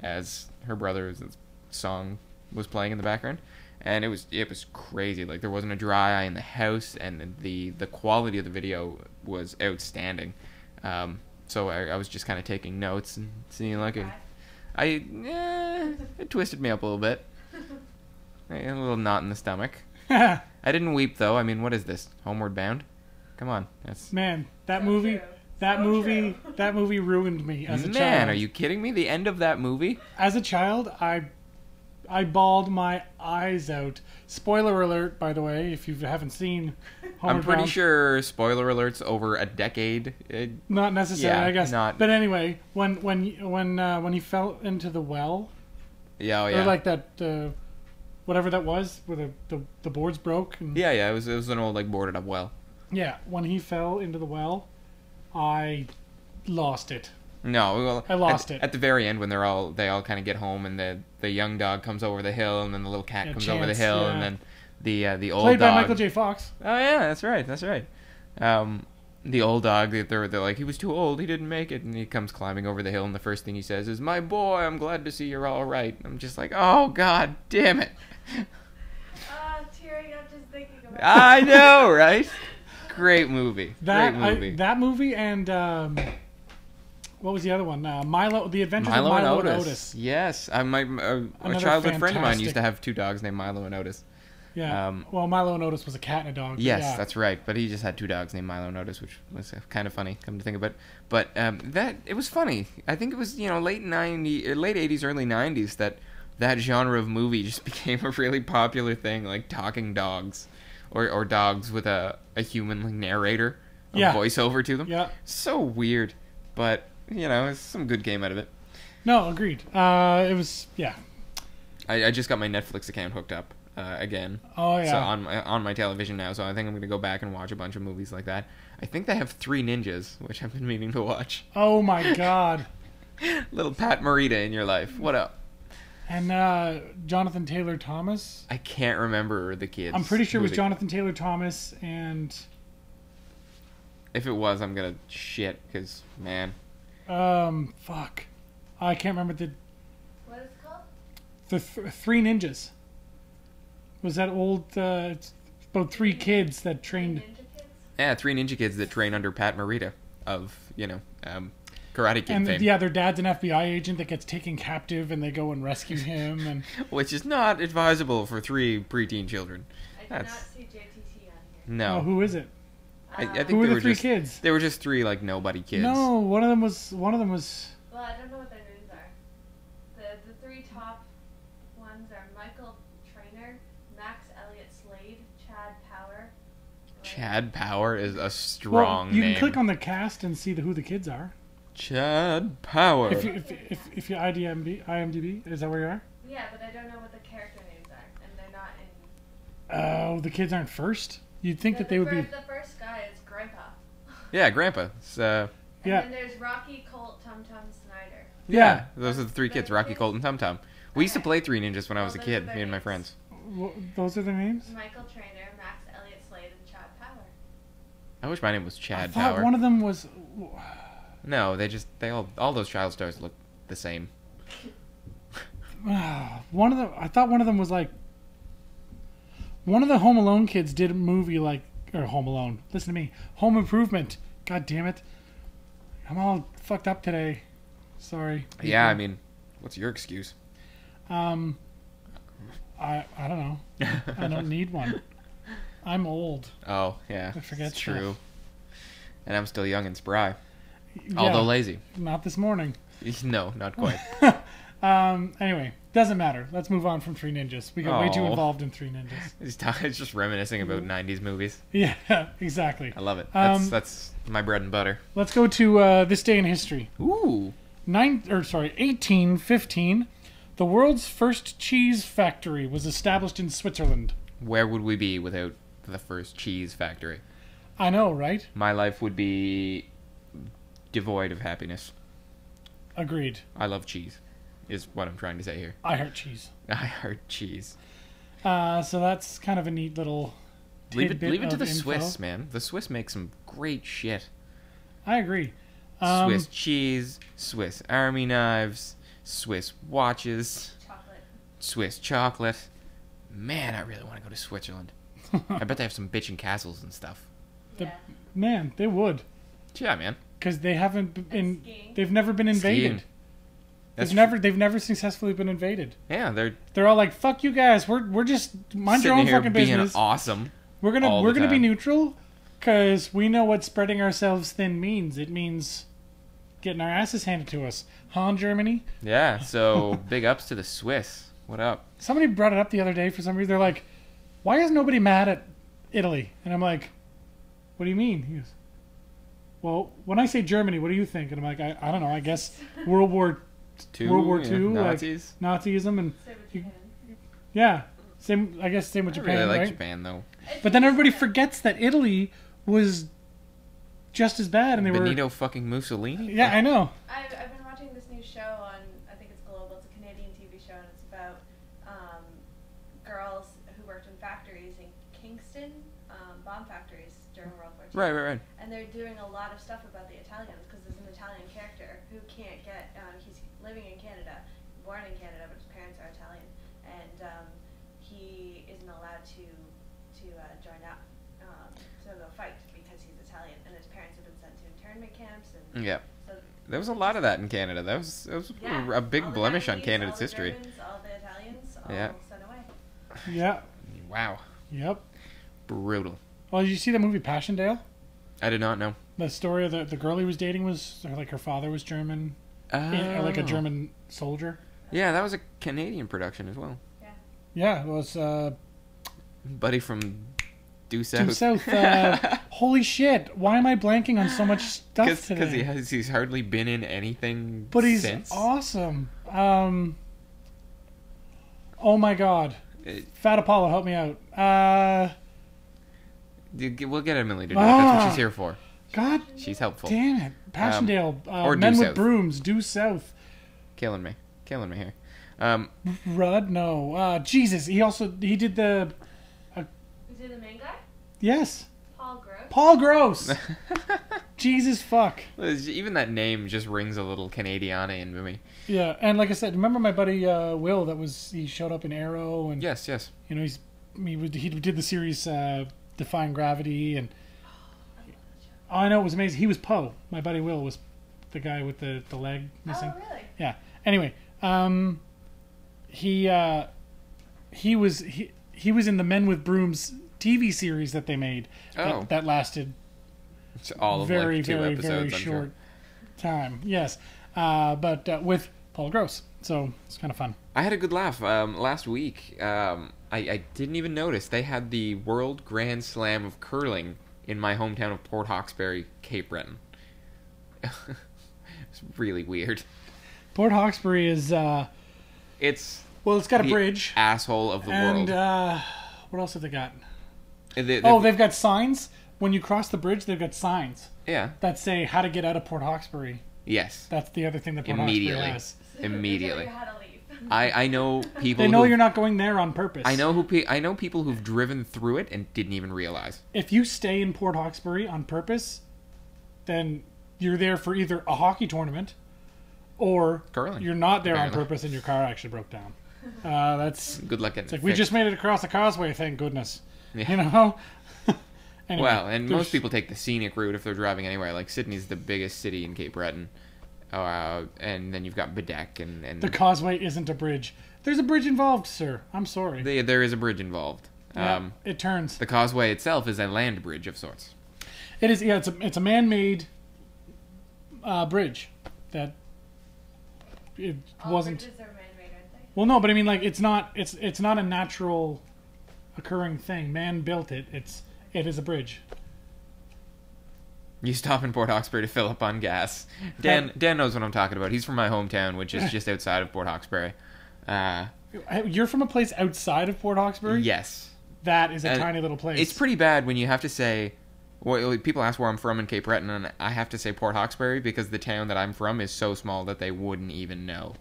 Speaker 3: as her brother's song was playing in the background. And it was crazy. Like, there wasn't a dry eye in the house, and the quality of the video was outstanding. So I was just kind of taking notes and seeing like it twisted me up a little bit. A little knot in the stomach. I didn't weep though. I mean, what is this? Homeward Bound? Come on,
Speaker 2: that movie ruined me as a child.
Speaker 3: Man, are you kidding me? The end of that movie?
Speaker 2: As a child, I bawled my eyes out. Spoiler alert, by the way, if you haven't seen Homeward
Speaker 3: I'm pretty
Speaker 2: Bound.
Speaker 3: sure spoiler alerts over a decade.
Speaker 2: Not necessarily, I guess.
Speaker 3: Not.
Speaker 2: But anyway, when he fell into the well.
Speaker 3: Yeah, oh yeah.
Speaker 2: Or like that, whatever that was, where the boards broke. And,
Speaker 3: yeah. It was an old like boarded up well.
Speaker 2: Yeah, when he fell into the well, I lost it.
Speaker 3: No, well,
Speaker 2: I lost it
Speaker 3: at the very end when they all kind of get home, and the young dog comes over the hill, and then the little cat comes over the hill, and then the old
Speaker 2: played
Speaker 3: dog
Speaker 2: by Michael J. Fox.
Speaker 3: Oh yeah, that's right. The old dog, they're like, he was too old, he didn't make it, and he comes climbing over the hill, and the first thing he says is, "My boy, I'm glad to see you're all right." I'm just like, oh god damn it.
Speaker 4: Tearing up just thinking about it.
Speaker 3: I know, right? Great movie. Great movie.
Speaker 2: That movie and what was the other one? Milo, The Adventures of
Speaker 3: Milo
Speaker 2: and
Speaker 3: and
Speaker 2: Otis.
Speaker 3: Yes, a childhood friend of mine used to have two dogs named Milo and Otis.
Speaker 2: Yeah. Well, Milo and Otis was a cat and a dog.
Speaker 3: Yes, that's right. But he just had two dogs named Milo and Otis, which was kind of funny, come to think of it. But it was funny. I think it was late 80s, early 90s that genre of movie just became a really popular thing, like talking dogs, or dogs with a human like narrator, voiceover to them.
Speaker 2: Yeah.
Speaker 3: So weird, but some good came out of it.
Speaker 2: No, agreed. It was
Speaker 3: I just got my Netflix account hooked up again.
Speaker 2: Oh yeah.
Speaker 3: So on my television now, so I think I'm gonna go back and watch a bunch of movies like that. I think they have Three Ninjas, which I've been meaning to watch.
Speaker 2: Oh my god.
Speaker 3: Little Pat Morita in your life. What up?
Speaker 2: And Jonathan Taylor Thomas.
Speaker 3: I can't remember the kids.
Speaker 2: I'm pretty sure it was Jonathan Taylor Thomas, and
Speaker 3: if it was, I'm gonna shit because man.
Speaker 2: Fuck. I can't remember
Speaker 4: What is it called?
Speaker 2: the Three Ninjas. Was that old? It's about three kids that trained.
Speaker 4: Ninja Kids?
Speaker 3: Yeah, three ninja kids that train under Pat Morita of Karate Kid
Speaker 2: And
Speaker 3: fame.
Speaker 2: their dad's an FBI agent that gets taken captive, and they go and rescue him. And
Speaker 3: Which is not advisable for three preteen children.
Speaker 4: I did not see JTT on here.
Speaker 3: No.
Speaker 2: oh, who is it?
Speaker 3: I think
Speaker 2: Who were
Speaker 3: they
Speaker 2: the three
Speaker 3: just,
Speaker 2: kids?
Speaker 3: They were just three like nobody kids.
Speaker 2: No, one of them was.
Speaker 4: Well, I don't know what their names are. The three top ones are Michael Trainer, Max Elliott Slade, Chad Power.
Speaker 3: Chad Power is a strong
Speaker 2: you
Speaker 3: name.
Speaker 2: can click on the cast and see who the kids are.
Speaker 3: Chad Power.
Speaker 2: If you IMDb, is that where you are?
Speaker 4: Yeah, but I don't know what the character names are, and they're not in.
Speaker 2: Oh, the kids aren't first. You'd think that they would be.
Speaker 4: The first guy is Grandpa.
Speaker 3: Yeah, Grandpa. So,
Speaker 4: And
Speaker 2: Yeah.
Speaker 4: then there's Rocky, Colt, Tum Tum, Snyder.
Speaker 2: Yeah.
Speaker 3: those are the three kids, Rocky, Colt, and Tum Tum. We used to play Three Ninjas when I was a kid, me and my friends.
Speaker 2: Those are their names.
Speaker 4: Michael Trainer, Max Elliott Slade, and Chad Power.
Speaker 3: I wish my name was
Speaker 2: I
Speaker 3: Chad
Speaker 2: thought
Speaker 3: Power.
Speaker 2: one of them was.
Speaker 3: No, they all those child stars look the same.
Speaker 2: One of them. I thought one of them was like. One of the Home Alone kids did a movie like, or Home Alone. Listen to me, Home Improvement. God damn it, I'm all fucked up today. Sorry. People.
Speaker 3: Yeah, I mean, what's your excuse?
Speaker 2: I don't know. I don't need one. I'm old.
Speaker 3: Oh, yeah.
Speaker 2: I forget
Speaker 3: it's true.
Speaker 2: stuff.
Speaker 3: And I'm still young and spry.
Speaker 2: Yeah,
Speaker 3: Although lazy.
Speaker 2: Not this morning.
Speaker 3: No, not quite.
Speaker 2: Anyway, doesn't matter. Let's move on from Three Ninjas. We got way too
Speaker 3: Oh.
Speaker 2: involved in Three Ninjas.
Speaker 3: It's just reminiscing about 90s movies.
Speaker 2: Yeah, exactly.
Speaker 3: I love it.
Speaker 2: Um,
Speaker 3: That's my bread and butter.
Speaker 2: Let's go to this day in history.
Speaker 3: Ooh.
Speaker 2: 1815. The world's first cheese factory was established in Switzerland.
Speaker 3: Where would we be without the first cheese factory?
Speaker 2: I know, right?
Speaker 3: My life would be devoid of happiness.
Speaker 2: Agreed.
Speaker 3: I love cheese, is what I'm trying to say here.
Speaker 2: I heart cheese.
Speaker 3: I heart cheese.
Speaker 2: So that's kind of a neat little
Speaker 3: Leave
Speaker 2: tidbit
Speaker 3: it to
Speaker 2: of
Speaker 3: the
Speaker 2: info.
Speaker 3: Swiss, man. The Swiss make some great shit.
Speaker 2: I agree.
Speaker 3: Swiss cheese, Swiss army knives, Swiss watches,
Speaker 4: Chocolate.
Speaker 3: Swiss chocolate. Man, I really want to go to Switzerland. I bet they have some bitchin' castles and stuff.
Speaker 4: Yeah.
Speaker 2: Man, they would,
Speaker 3: Yeah, man.
Speaker 2: because they haven't been.
Speaker 4: skiing.
Speaker 2: They've never been invaded.
Speaker 3: Skiing. That's
Speaker 2: They've never successfully been invaded.
Speaker 3: Yeah, they're
Speaker 2: They're all like, "Fuck you guys. We're just mind your
Speaker 3: sitting
Speaker 2: own
Speaker 3: here
Speaker 2: fucking
Speaker 3: being
Speaker 2: business.
Speaker 3: awesome.
Speaker 2: We're
Speaker 3: all
Speaker 2: gonna
Speaker 3: the
Speaker 2: be
Speaker 3: time."
Speaker 2: neutral, because we know what spreading ourselves thin means. It means getting our asses handed to us. Han, Germany.
Speaker 3: Yeah, so big ups to the Swiss. What up?
Speaker 2: Somebody brought it up the other day for some reason. They're like, "Why is nobody mad at Italy?" And I'm like, "What do you mean?" He goes, "Well, when I say Germany, what do you think?" And I'm like, I don't know. I guess World War
Speaker 3: Yeah,
Speaker 2: II,
Speaker 3: Nazis.
Speaker 2: like Nazism, and
Speaker 4: Same with Japan.
Speaker 2: yeah, same. I guess same with
Speaker 3: I
Speaker 2: Japan,
Speaker 3: really like
Speaker 2: right?
Speaker 3: Japan though.
Speaker 2: But then everybody forgets that Italy was just as bad, and they
Speaker 3: Benito fucking Mussolini.
Speaker 2: were. Yeah, I know.
Speaker 4: I've been watching this new show on, I think it's Global, it's a Canadian TV show, and it's about girls who worked in factories in Kingston, bomb factories during World War II.
Speaker 3: Right.
Speaker 4: And they're doing a lot of stuff about the Italians, because there's an Italian character who can't get, he's living in Canada, born in Canada, but his parents are Italian, and he isn't allowed to join up to go fight because he's Italian, and his parents have been sent to internment camps, and
Speaker 3: Yeah.
Speaker 4: so
Speaker 3: There was a lot of that in Canada. That was
Speaker 4: yeah,
Speaker 3: a big
Speaker 4: all the
Speaker 3: blemish on
Speaker 4: Chinese,
Speaker 3: Canada's
Speaker 4: all the
Speaker 3: history.
Speaker 4: Germans, all the Italians, all
Speaker 3: Yeah.
Speaker 4: sent away.
Speaker 2: Yeah.
Speaker 3: Wow.
Speaker 2: Yep.
Speaker 3: Brutal.
Speaker 2: Well, did you see the movie Passchendaele?
Speaker 3: I did not know.
Speaker 2: The story of the girl he was dating was like her father was German, or like a
Speaker 3: Oh.
Speaker 2: German soldier.
Speaker 3: Yeah, that was a Canadian production as well.
Speaker 2: Yeah, it was
Speaker 3: Buddy from Due
Speaker 2: Due
Speaker 3: South.
Speaker 2: South. Holy shit! Why am I blanking on so much stuff today?
Speaker 3: Because he's hardly been in anything
Speaker 2: But he's
Speaker 3: since.
Speaker 2: awesome. Oh my god. Fat Apollo, help me out.
Speaker 3: We'll get Emily to do it. That's what she's here for.
Speaker 2: God
Speaker 3: She's helpful.
Speaker 2: damn it. Passchendaele.
Speaker 3: or
Speaker 2: Men
Speaker 3: Due
Speaker 2: with
Speaker 3: South.
Speaker 2: Brooms. Due South.
Speaker 3: Killing me here.
Speaker 2: Rudd? No. Jesus. He did the...
Speaker 4: Is he the main guy?
Speaker 2: Yes.
Speaker 4: Paul Gross?
Speaker 2: Paul Gross. Jesus fuck.
Speaker 3: Even that name just rings a little Canadiana into me.
Speaker 2: Yeah, and like I said, remember my buddy Will? He showed up in Arrow, and
Speaker 3: Yes.
Speaker 2: you know he did the series Defying Gravity, and I know it was amazing. He was Poe. My buddy Will was the guy with the leg missing.
Speaker 4: Oh, really?
Speaker 2: Yeah. Anyway, he was in the Men with Brooms TV series that they made.
Speaker 3: Oh.
Speaker 2: That lasted
Speaker 3: It's all of
Speaker 2: very,
Speaker 3: like 2
Speaker 2: very,
Speaker 3: episodes,
Speaker 2: very
Speaker 3: I'm
Speaker 2: short
Speaker 3: sure.
Speaker 2: time. Yes, but with Paul Gross, so it's kind of fun.
Speaker 3: I had a good laugh last week. I didn't even notice they had the World Grand Slam of curling in my hometown of Port Hawkesbury, Cape Breton. It's really weird.
Speaker 2: Port Hawkesbury is
Speaker 3: It's
Speaker 2: it's got a
Speaker 3: the
Speaker 2: bridge,
Speaker 3: asshole of the
Speaker 2: and
Speaker 3: world.
Speaker 2: what else have they got?
Speaker 3: They've
Speaker 2: They've got signs. When you cross the bridge, they've got signs
Speaker 3: yeah.
Speaker 2: that say how to get out of Port Hawkesbury.
Speaker 3: Yes.
Speaker 2: That's the other thing that Port
Speaker 3: Immediately.
Speaker 2: Hawkesbury has.
Speaker 3: Immediately.
Speaker 4: They tell you how to leave.
Speaker 3: I know people.
Speaker 2: They know
Speaker 3: who've-
Speaker 2: you're not going there on purpose.
Speaker 3: I know people who've driven through it and didn't even realize.
Speaker 2: If you stay in Port Hawkesbury on purpose, then you're there for either a hockey tournament, or
Speaker 3: Curling,
Speaker 2: you're not there
Speaker 3: apparently.
Speaker 2: on purpose and your car actually broke down. That's
Speaker 3: Good luck getting
Speaker 2: it's like
Speaker 3: it
Speaker 2: we
Speaker 3: fixed.
Speaker 2: just made it across the causeway, thank goodness.
Speaker 3: Yeah.
Speaker 2: You know. Anyway,
Speaker 3: Well, and
Speaker 2: there's-
Speaker 3: most people take the scenic route if they're driving anywhere. Like Sydney's the biggest city in Cape Breton, and then you've got Bedeck and
Speaker 2: the causeway isn't a bridge. There's a bridge involved, sir. I'm sorry.
Speaker 3: there is a bridge involved.
Speaker 2: Yeah, it turns.
Speaker 3: The causeway itself is a land bridge of sorts.
Speaker 2: It is. Yeah, it's a man-made bridge that it
Speaker 4: All
Speaker 2: wasn't.
Speaker 4: bridges are man-made, aren't they?
Speaker 2: Well, no, but I mean, like, it's not a natural occurring thing. Man built it. It is a bridge.
Speaker 3: You stop in Port Hawkesbury to fill up on gas. Dan knows what I'm talking about. He's from my hometown, which is just outside of Port Hawkesbury.
Speaker 2: You're from a place outside of Port Hawkesbury?
Speaker 3: Yes.
Speaker 2: That is a tiny little place.
Speaker 3: It's pretty bad when you have to say... Well, people ask where I'm from in Cape Breton, and I have to say Port Hawkesbury because the town that I'm from is so small that they wouldn't even know.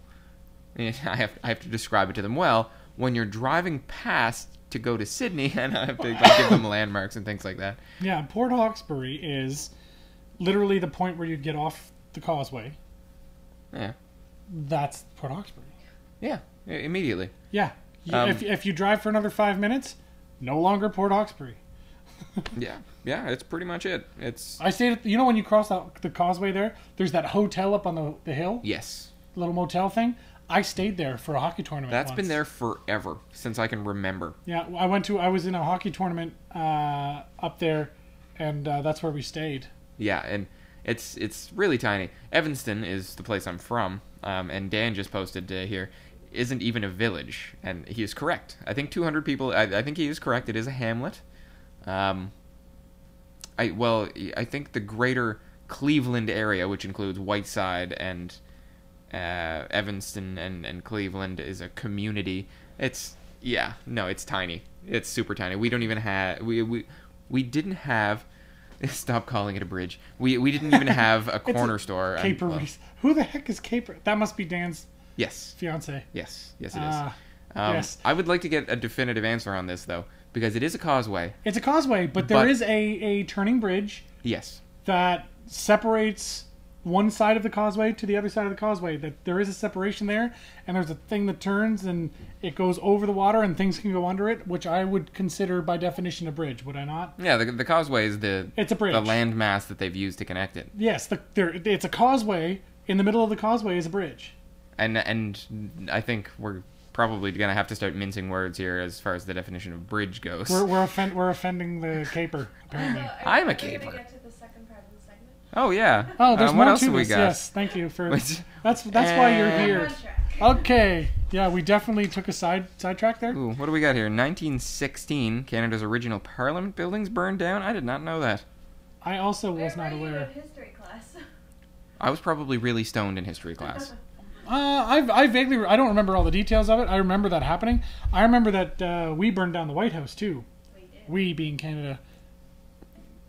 Speaker 3: I have to describe it to them. Well, when you're driving past to go to Sydney, and I have to give them landmarks and things like that.
Speaker 2: Yeah, Port Hawkesbury is literally the point where you get off the causeway.
Speaker 3: Yeah.
Speaker 2: That's Port Hawkesbury.
Speaker 3: Yeah, immediately.
Speaker 2: Yeah.
Speaker 3: Um,
Speaker 2: If you drive for another 5 minutes, no longer Port Hawkesbury.
Speaker 3: Yeah, it's pretty much it. It's...
Speaker 2: I stayed at, when you cross the causeway there's that hotel up on the hill,
Speaker 3: Yes.
Speaker 2: little motel thing. I stayed there for a hockey tournament.
Speaker 3: That's
Speaker 2: once.
Speaker 3: been there forever, since I can remember.
Speaker 2: Yeah, I was in a hockey tournament up there, and that's where we stayed.
Speaker 3: Yeah, and it's really tiny. Evanston is the place I'm from, and Dan just posted here, isn't even a village, and he is correct. I think 200 people, I think he is correct. It is a hamlet. I think the greater Cleveland area, which includes Whiteside and Evanston and Cleveland, is a community. It's tiny. It's super tiny. We don't even have we didn't have. Stop calling it a bridge. We didn't even have a corner store.
Speaker 2: Caper Reese. Who the heck is Caper? That must be Dan's
Speaker 3: Yes.
Speaker 2: fiance.
Speaker 3: Yes, it is.
Speaker 2: Yes.
Speaker 3: I would like to get a definitive answer on this, though, because it is a causeway.
Speaker 2: It's a causeway, but there is a turning bridge
Speaker 3: Yes.
Speaker 2: that separates one side of the causeway to the other side of the causeway. That there is a separation there, and there's a thing that turns and it goes over the water and things can go under it, which I would consider by definition a bridge, would I not?
Speaker 3: Yeah, the causeway is
Speaker 2: It's a bridge.
Speaker 3: the land mass that they've used to connect it.
Speaker 2: Yes, it's a causeway. In the middle of the causeway is a bridge.
Speaker 3: And I think we're probably going to have to start mincing words here as far as the definition of bridge goes.
Speaker 2: We're offending the caper, apparently.
Speaker 3: I'm a
Speaker 4: Are we
Speaker 3: caper.
Speaker 4: gonna get to the second part of the segment?
Speaker 3: Oh, yeah.
Speaker 2: Oh, there's more
Speaker 3: what else
Speaker 2: to
Speaker 3: have we
Speaker 2: this.
Speaker 3: got?
Speaker 2: Yes, thank you for.
Speaker 3: Which-
Speaker 2: That's why you're
Speaker 3: And-
Speaker 2: here.
Speaker 4: On track.
Speaker 2: Okay, yeah, we definitely took a sidetrack there.
Speaker 3: Ooh, what do we got here? 1916, Canada's original parliament buildings burned down? I did not know that.
Speaker 2: I also was
Speaker 4: Where
Speaker 2: not
Speaker 4: were you
Speaker 2: aware.
Speaker 4: in history class?
Speaker 3: I was probably really stoned in history class.
Speaker 2: I vaguely, I don't remember all the details of it. I remember that happening. I remember that we burned down the White House too.
Speaker 4: We did.
Speaker 2: We being Canada.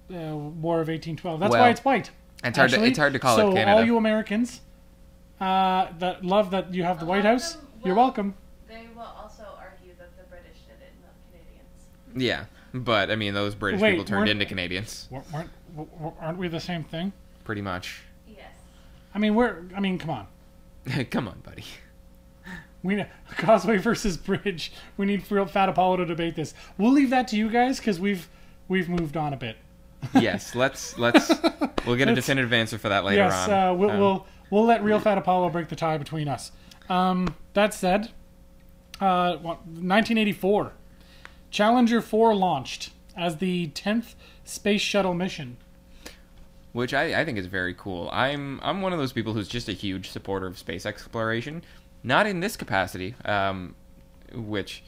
Speaker 2: War of 1812. That's
Speaker 3: Well,
Speaker 2: why it's white.
Speaker 3: It's hard to call
Speaker 2: so
Speaker 3: it Canada.
Speaker 2: all you Americans that love that you have the
Speaker 4: A
Speaker 2: White
Speaker 4: lot of
Speaker 2: House,
Speaker 4: them
Speaker 2: you're
Speaker 4: will-
Speaker 2: welcome.
Speaker 4: They will also argue that the British did it, not Canadians.
Speaker 3: Yeah, but I mean, those British
Speaker 2: Wait,
Speaker 3: people turned
Speaker 2: weren't-
Speaker 3: into Canadians,
Speaker 2: Aren't we the same thing?
Speaker 3: pretty much.
Speaker 4: Yes.
Speaker 2: Come on.
Speaker 3: Come on, buddy.
Speaker 2: We need Causeway versus Bridge. We need real Fat Apollo to debate this. We'll leave that to you guys because we've moved on a bit.
Speaker 3: Yes, we'll get a definitive answer for that later
Speaker 2: Yes,
Speaker 3: on.
Speaker 2: we'll let real Fat Apollo break the tie between us. That said, 1984, Challenger 4 launched as the 10th space shuttle mission.
Speaker 3: Which I think is very cool. I'm one of those people who's just a huge supporter of space exploration. Not in this capacity, which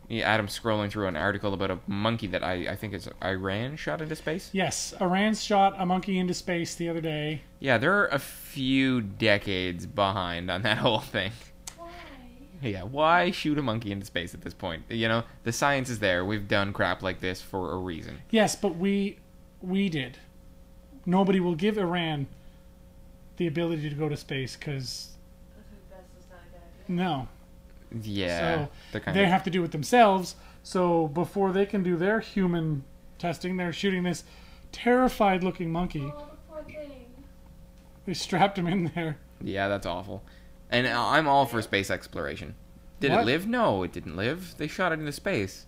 Speaker 3: Adam's scrolling through an article about a monkey that I think is Iran shot into space.
Speaker 2: Yes, Iran shot a monkey into space the other day.
Speaker 3: Yeah, they're a few decades behind on that whole thing.
Speaker 4: Why?
Speaker 3: Yeah, why shoot a monkey into space at this point? You know, the science is there. We've done crap like this for a reason.
Speaker 2: Yes, but we did. Nobody will give Iran the ability to go to space because
Speaker 4: I think that's just not a good idea.
Speaker 2: no.
Speaker 3: Yeah,
Speaker 2: So
Speaker 3: they're
Speaker 2: they have to do it themselves. So before they can do their human testing, they're shooting this terrified-looking monkey.
Speaker 4: Oh, the poor thing.
Speaker 2: They strapped him in there.
Speaker 3: Yeah, that's awful. And I'm all for space exploration. Did
Speaker 2: What?
Speaker 3: it live? No, it didn't live. They shot it into space.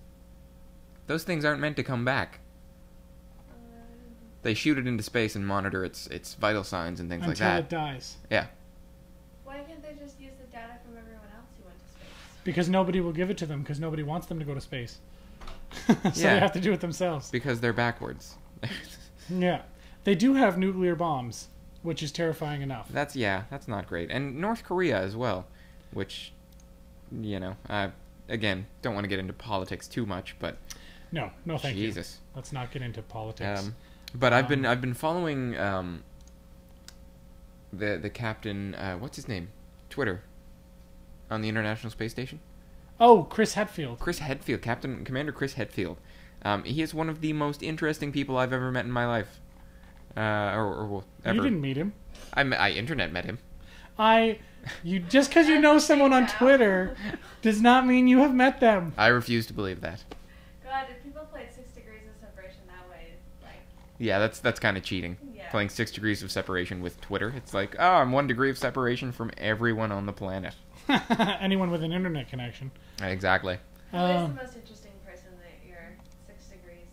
Speaker 3: Those things aren't meant to come back. They shoot it into space and monitor its vital signs and things like
Speaker 2: Until
Speaker 3: that.
Speaker 2: it dies.
Speaker 3: Yeah.
Speaker 4: Why can't they just use the data from everyone else who went to space?
Speaker 2: Because nobody will give it to them because nobody wants them to go to space. So
Speaker 3: Yeah.
Speaker 2: they have to do it themselves.
Speaker 3: Because they're backwards.
Speaker 2: Yeah. They do have nuclear bombs, which is terrifying enough.
Speaker 3: That's not great. And North Korea as well, which, again, don't want to get into politics too much, but
Speaker 2: No, thank you.
Speaker 3: Jesus.
Speaker 2: Let's not get into politics.
Speaker 3: But I've been following the captain, what's his name? Twitter. On the International Space Station.
Speaker 2: Oh, Chris Hadfield.
Speaker 3: Chris Hadfield, Commander Chris Hadfield. He is one of the most interesting people I've ever met in my life. Or ever.
Speaker 2: You didn't meet him.
Speaker 3: I internet met him.
Speaker 2: Just because you know someone on Twitter does not mean you have met them.
Speaker 3: I refuse to believe that.
Speaker 4: God, if people played 6 degrees of separation that way, like...
Speaker 3: Yeah, that's kind of cheating.
Speaker 4: Yeah.
Speaker 3: Playing 6 degrees of separation with Twitter. It's like, oh, I'm 1 degree of separation from everyone on the planet.
Speaker 2: Anyone with an internet connection.
Speaker 3: Exactly.
Speaker 4: Who is the most interesting person that you're 6 degrees?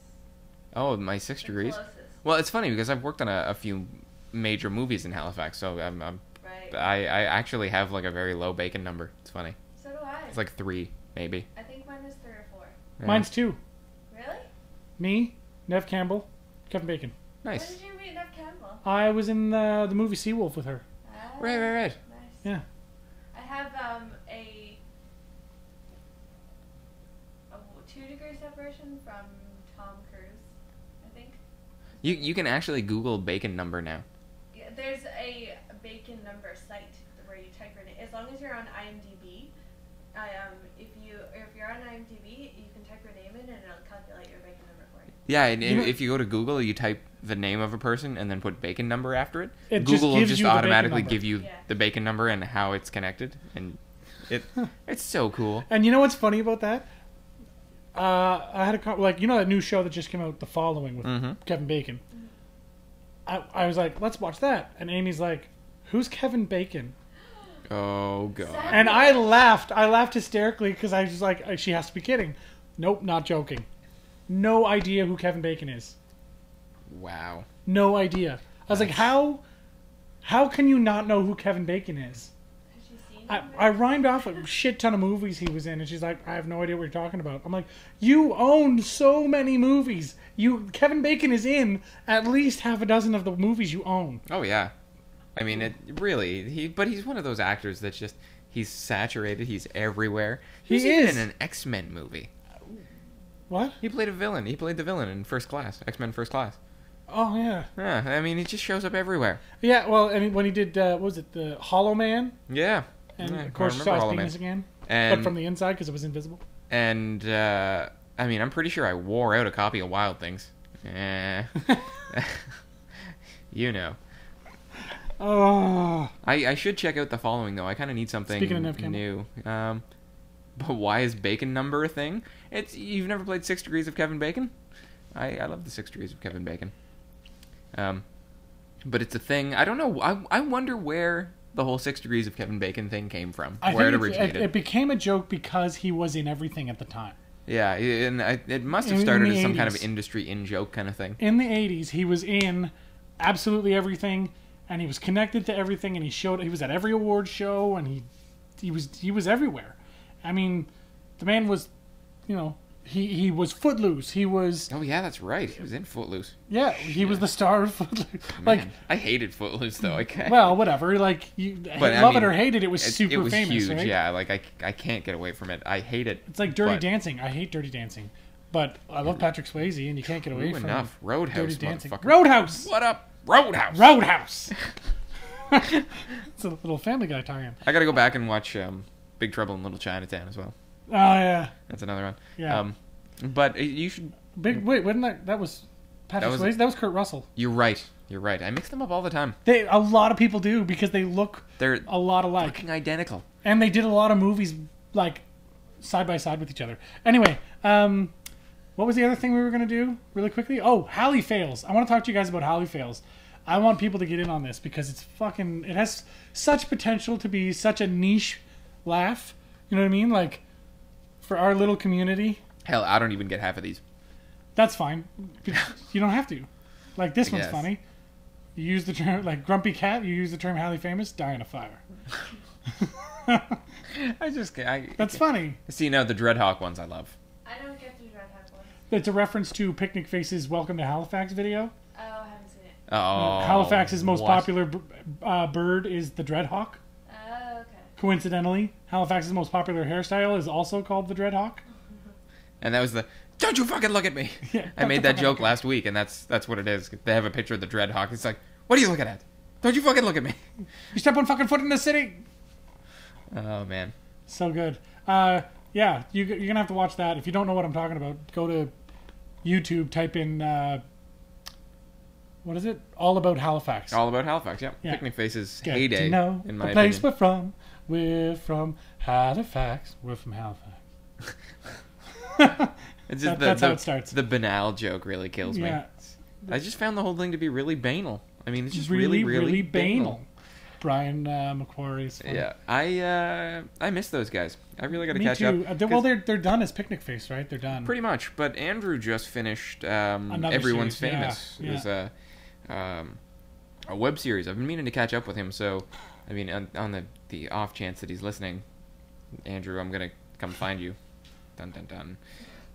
Speaker 3: Oh, my 6
Speaker 4: The
Speaker 3: degrees?
Speaker 4: closest.
Speaker 3: Well, it's funny because I've worked on a few major movies in Halifax, so
Speaker 4: Right.
Speaker 3: I actually have like a very low bacon number. It's funny.
Speaker 4: So do I.
Speaker 3: It's like 3, maybe.
Speaker 4: I think mine is 3 or 4.
Speaker 3: Yeah.
Speaker 2: Mine's 2.
Speaker 4: Really?
Speaker 2: Me, Nev Campbell, Kevin Bacon.
Speaker 4: When
Speaker 3: Nice.
Speaker 4: did you meet Nev Campbell?
Speaker 2: I was in the movie Seawolf with her.
Speaker 4: Ah,
Speaker 3: Right.
Speaker 4: Nice.
Speaker 2: Yeah.
Speaker 4: I have a 2-degree separation from Tom Cruise, I think.
Speaker 3: You can actually Google bacon number now.
Speaker 4: Yeah, there's a bacon number site where you type your name. As long as you're on IMDb, if you're on IMDb, you can type your name in and it'll calculate your bacon number for you.
Speaker 3: Yeah, and
Speaker 2: You know-
Speaker 3: if you go to Google, you type the name of a person and then put bacon number after it.
Speaker 2: It just
Speaker 3: Google will
Speaker 2: gives
Speaker 3: just
Speaker 2: you the bacon
Speaker 3: automatically
Speaker 2: number.
Speaker 3: give you
Speaker 4: Yeah.
Speaker 3: the bacon number and how it's connected, and it's so cool.
Speaker 2: And you know what's funny about that? I had that new show that just came out, The Following, with
Speaker 3: Mhm.
Speaker 2: Kevin Bacon. I was like, let's watch that. And Amy's like, who's Kevin Bacon?
Speaker 3: Oh god.
Speaker 2: And I laughed. I laughed hysterically because I was like, she has to be kidding. Nope, not joking. No idea who Kevin Bacon is.
Speaker 3: Wow.
Speaker 2: No idea. I was like, how can you not know who Kevin Bacon is?
Speaker 4: Has she seen
Speaker 2: I,
Speaker 4: him?
Speaker 2: I rhymed off a shit ton of movies he was in, and she's like, I have no idea what you're talking about. I'm like, you own so many movies. Kevin Bacon is in at least half a dozen of the movies you own.
Speaker 3: Oh yeah. I mean, but he's one of those actors that's just, he's saturated, he's everywhere.
Speaker 2: He
Speaker 3: He's even
Speaker 2: is.
Speaker 3: in an X-Men movie.
Speaker 2: What?
Speaker 3: He played a villain. He played the villain in First Class, X-Men First Class.
Speaker 2: Oh, yeah.
Speaker 3: Yeah, I mean, he just shows up everywhere.
Speaker 2: Yeah, well, I mean, when he did, what was it, the Hollow Man?
Speaker 3: Yeah.
Speaker 2: And,
Speaker 3: Yeah,
Speaker 2: of course, you
Speaker 3: I
Speaker 2: saw
Speaker 3: remember
Speaker 2: his
Speaker 3: Hollow Man.
Speaker 2: penis again.
Speaker 3: And,
Speaker 2: But from the inside, because it was invisible.
Speaker 3: And, I mean, I'm pretty sure I wore out a copy of Wild Things. You know.
Speaker 2: Oh.
Speaker 3: I should check out The Following, though. I kind of need something
Speaker 2: Speaking of Nev Campbell.
Speaker 3: new. But why is bacon number a thing? You've never played 6 Degrees of Kevin Bacon? I love the 6 Degrees of Kevin Bacon. But it's a thing. I don't know. I wonder where the whole 6 Degrees of Kevin Bacon thing came from. Where it originated.
Speaker 2: It became a joke because he was in everything at the time.
Speaker 3: Yeah, and it must have
Speaker 2: In
Speaker 3: started
Speaker 2: the
Speaker 3: as some kind of
Speaker 2: 80s.
Speaker 3: industry in-joke kind of thing.
Speaker 2: In the 80s, he was in absolutely everything, and he was connected to everything, and he was at every award show, and he was everywhere. I mean, the man was, he was Footloose. He was,
Speaker 3: Oh, yeah, that's right. He was in Footloose.
Speaker 2: yeah, he was the star of Footloose.
Speaker 3: Man, I hated Footloose, though. Okay.
Speaker 2: Well, whatever. Like,
Speaker 3: But, I
Speaker 2: love it
Speaker 3: mean,
Speaker 2: or hate it, it was super
Speaker 3: it was
Speaker 2: famous,
Speaker 3: huge,
Speaker 2: right?
Speaker 3: yeah. Like, I can't get away from it. I hate it.
Speaker 2: It's like Dirty
Speaker 3: but-
Speaker 2: Dancing. I hate Dirty Dancing. But I love Patrick Swayze, and you can't get away
Speaker 3: Ooh,
Speaker 2: from
Speaker 3: enough. Roadhouse,
Speaker 2: Dirty Dancing.
Speaker 3: motherfucker.
Speaker 2: Roadhouse!
Speaker 3: What up? Roadhouse!
Speaker 2: Roadhouse! It's a little Family Guy tie-in.
Speaker 3: I gotta go back and watch Big Trouble in Little Chinatown as well.
Speaker 2: Oh, yeah.
Speaker 3: That's another one.
Speaker 2: Yeah.
Speaker 3: But you should...
Speaker 2: Wait, wasn't that was Patrick
Speaker 3: That was-
Speaker 2: Swayze? That was Kurt Russell.
Speaker 3: You're right. I mix them up all the time.
Speaker 2: A lot of people do because they look
Speaker 3: They're
Speaker 2: a lot alike.
Speaker 3: fucking identical.
Speaker 2: And they did a lot of movies, like, side by side with each other. Anyway, what was the other thing we were going to do really quickly? Oh, Halley Fails. I want to talk to you guys about Halley Fails. I want people to get in on this because it has such potential to be such a niche laugh You know what I mean? Like, for our little community,
Speaker 3: Hell, I don't even get half of these.
Speaker 2: that's fine. You don't have to. Like, this
Speaker 3: I
Speaker 2: one's
Speaker 3: guess.
Speaker 2: funny. You use the term, like, Grumpy Cat, you use the term highly famous, die in a fire. That's funny.
Speaker 3: See, no, the Dreadhawk ones I love.
Speaker 4: I don't get the Red Hawk one.
Speaker 2: It's a reference to Picnic Face's Welcome to Halifax video.
Speaker 4: Oh, I haven't seen it.
Speaker 3: Oh,
Speaker 2: Halifax's most
Speaker 3: what?
Speaker 2: popular bird is the Dreadhawk.
Speaker 4: Oh, okay.
Speaker 2: Coincidentally, Halifax's most popular hairstyle is also called the Dreadhawk.
Speaker 3: And that was the "Don't you fucking look at me."
Speaker 2: Yeah,
Speaker 3: I made that joke last week, and that's what it is. They have a picture of the Dreadhawk. It's like, what are you looking at? Don't you fucking look at me.
Speaker 2: You step one fucking foot in the city.
Speaker 3: Oh man.
Speaker 2: So good. Yeah, you're gonna have to watch that. If you don't know what I'm talking about, go to YouTube, type in what is it? All About Halifax.
Speaker 3: All About Halifax. Yeah.
Speaker 2: Yeah.
Speaker 3: Picnic Face's
Speaker 2: Get
Speaker 3: heyday.
Speaker 2: to know
Speaker 3: in my
Speaker 2: the place
Speaker 3: opinion.
Speaker 2: we're from. We're from Halifax. We're from Halifax.
Speaker 3: It's just
Speaker 2: That's how it starts.
Speaker 3: The banal joke really kills me.
Speaker 2: Yeah.
Speaker 3: I just found the whole thing to be really banal. I mean, it's just really
Speaker 2: banal. Brian McQuarrie's funny.
Speaker 3: Yeah, I miss those guys. I really got to
Speaker 2: Me
Speaker 3: catch
Speaker 2: too.
Speaker 3: up.
Speaker 2: Well, they're done as Picnic Face, right? They're done.
Speaker 3: Pretty much. But Andrew just finished
Speaker 2: Another
Speaker 3: Everyone's
Speaker 2: series,
Speaker 3: Famous.
Speaker 2: yeah,
Speaker 3: It was a web series. I've been meaning to catch up with him. So, I mean, on the off chance that he's listening, Andrew, I'm gonna come find you. Dun dun dun.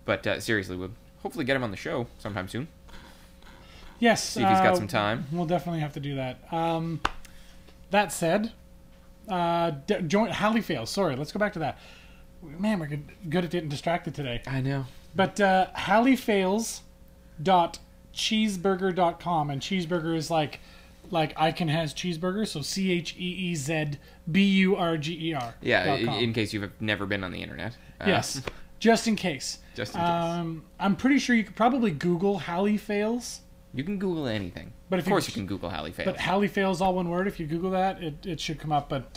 Speaker 3: But seriously, we'll hopefully get him on the show sometime soon.
Speaker 2: Yes.
Speaker 3: See if he's got some time.
Speaker 2: We'll definitely have to do that. That said, joint Halifax. Sorry, let's go back to that. Man, we're good at getting distracted today.
Speaker 3: I know.
Speaker 2: But Halifax.cheeseburger.com, and cheeseburger is like Icon has cheeseburger, so CHEEZBURGER.
Speaker 3: Yeah, in case you've never been on the internet.
Speaker 2: Yes, just in case.
Speaker 3: Just in case.
Speaker 2: I'm pretty sure you could probably Google Halifax.
Speaker 3: You can Google anything.
Speaker 2: But
Speaker 3: of course you can Google Halifax.
Speaker 2: But Halifax, all one word. If you Google that, it should come up. But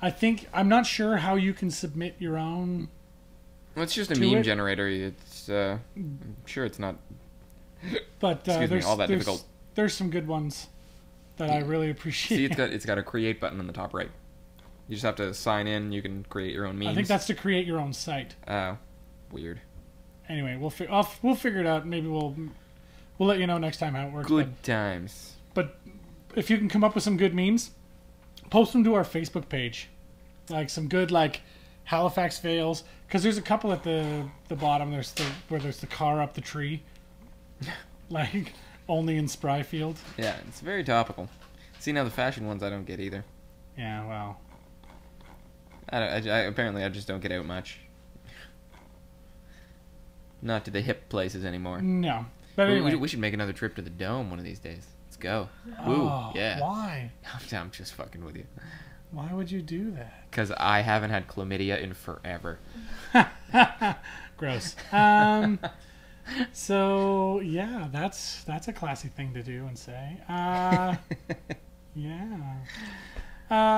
Speaker 2: I'm not sure how you can submit your own.
Speaker 3: Well, it's just a
Speaker 2: to
Speaker 3: meme
Speaker 2: it.
Speaker 3: generator. It's I'm sure it's not.
Speaker 2: But
Speaker 3: Excuse me, all that
Speaker 2: there's,
Speaker 3: difficult.
Speaker 2: There's some good ones that I really appreciate.
Speaker 3: See, it's got a create button on the top right. You just have to sign in. You can create your own memes.
Speaker 2: I think that's to create your own site.
Speaker 3: Weird.
Speaker 2: Anyway, we'll figure it out. Maybe we'll let you know next time how it works.
Speaker 3: Good times.
Speaker 2: But if you can come up with some good memes, post them to our Facebook page. Like some good Halifax fails, because there's a couple at the bottom. Where there's the car up the tree, like only in Spryfield.
Speaker 3: Yeah, it's very topical. See, now the fashion ones I don't get either.
Speaker 2: Yeah, well,
Speaker 3: Apparently I just don't get out much. Not to the hip places anymore.
Speaker 2: no. But anyway,
Speaker 3: We should make another trip to the Dome one of these days. Let's go.
Speaker 2: oh,
Speaker 3: Woo, yeah.
Speaker 2: Why?
Speaker 3: I'm just fucking with you.
Speaker 2: Why would you do that?
Speaker 3: Because I haven't had chlamydia in forever.
Speaker 2: Gross. So yeah, that's a classy thing to do and say. Yeah.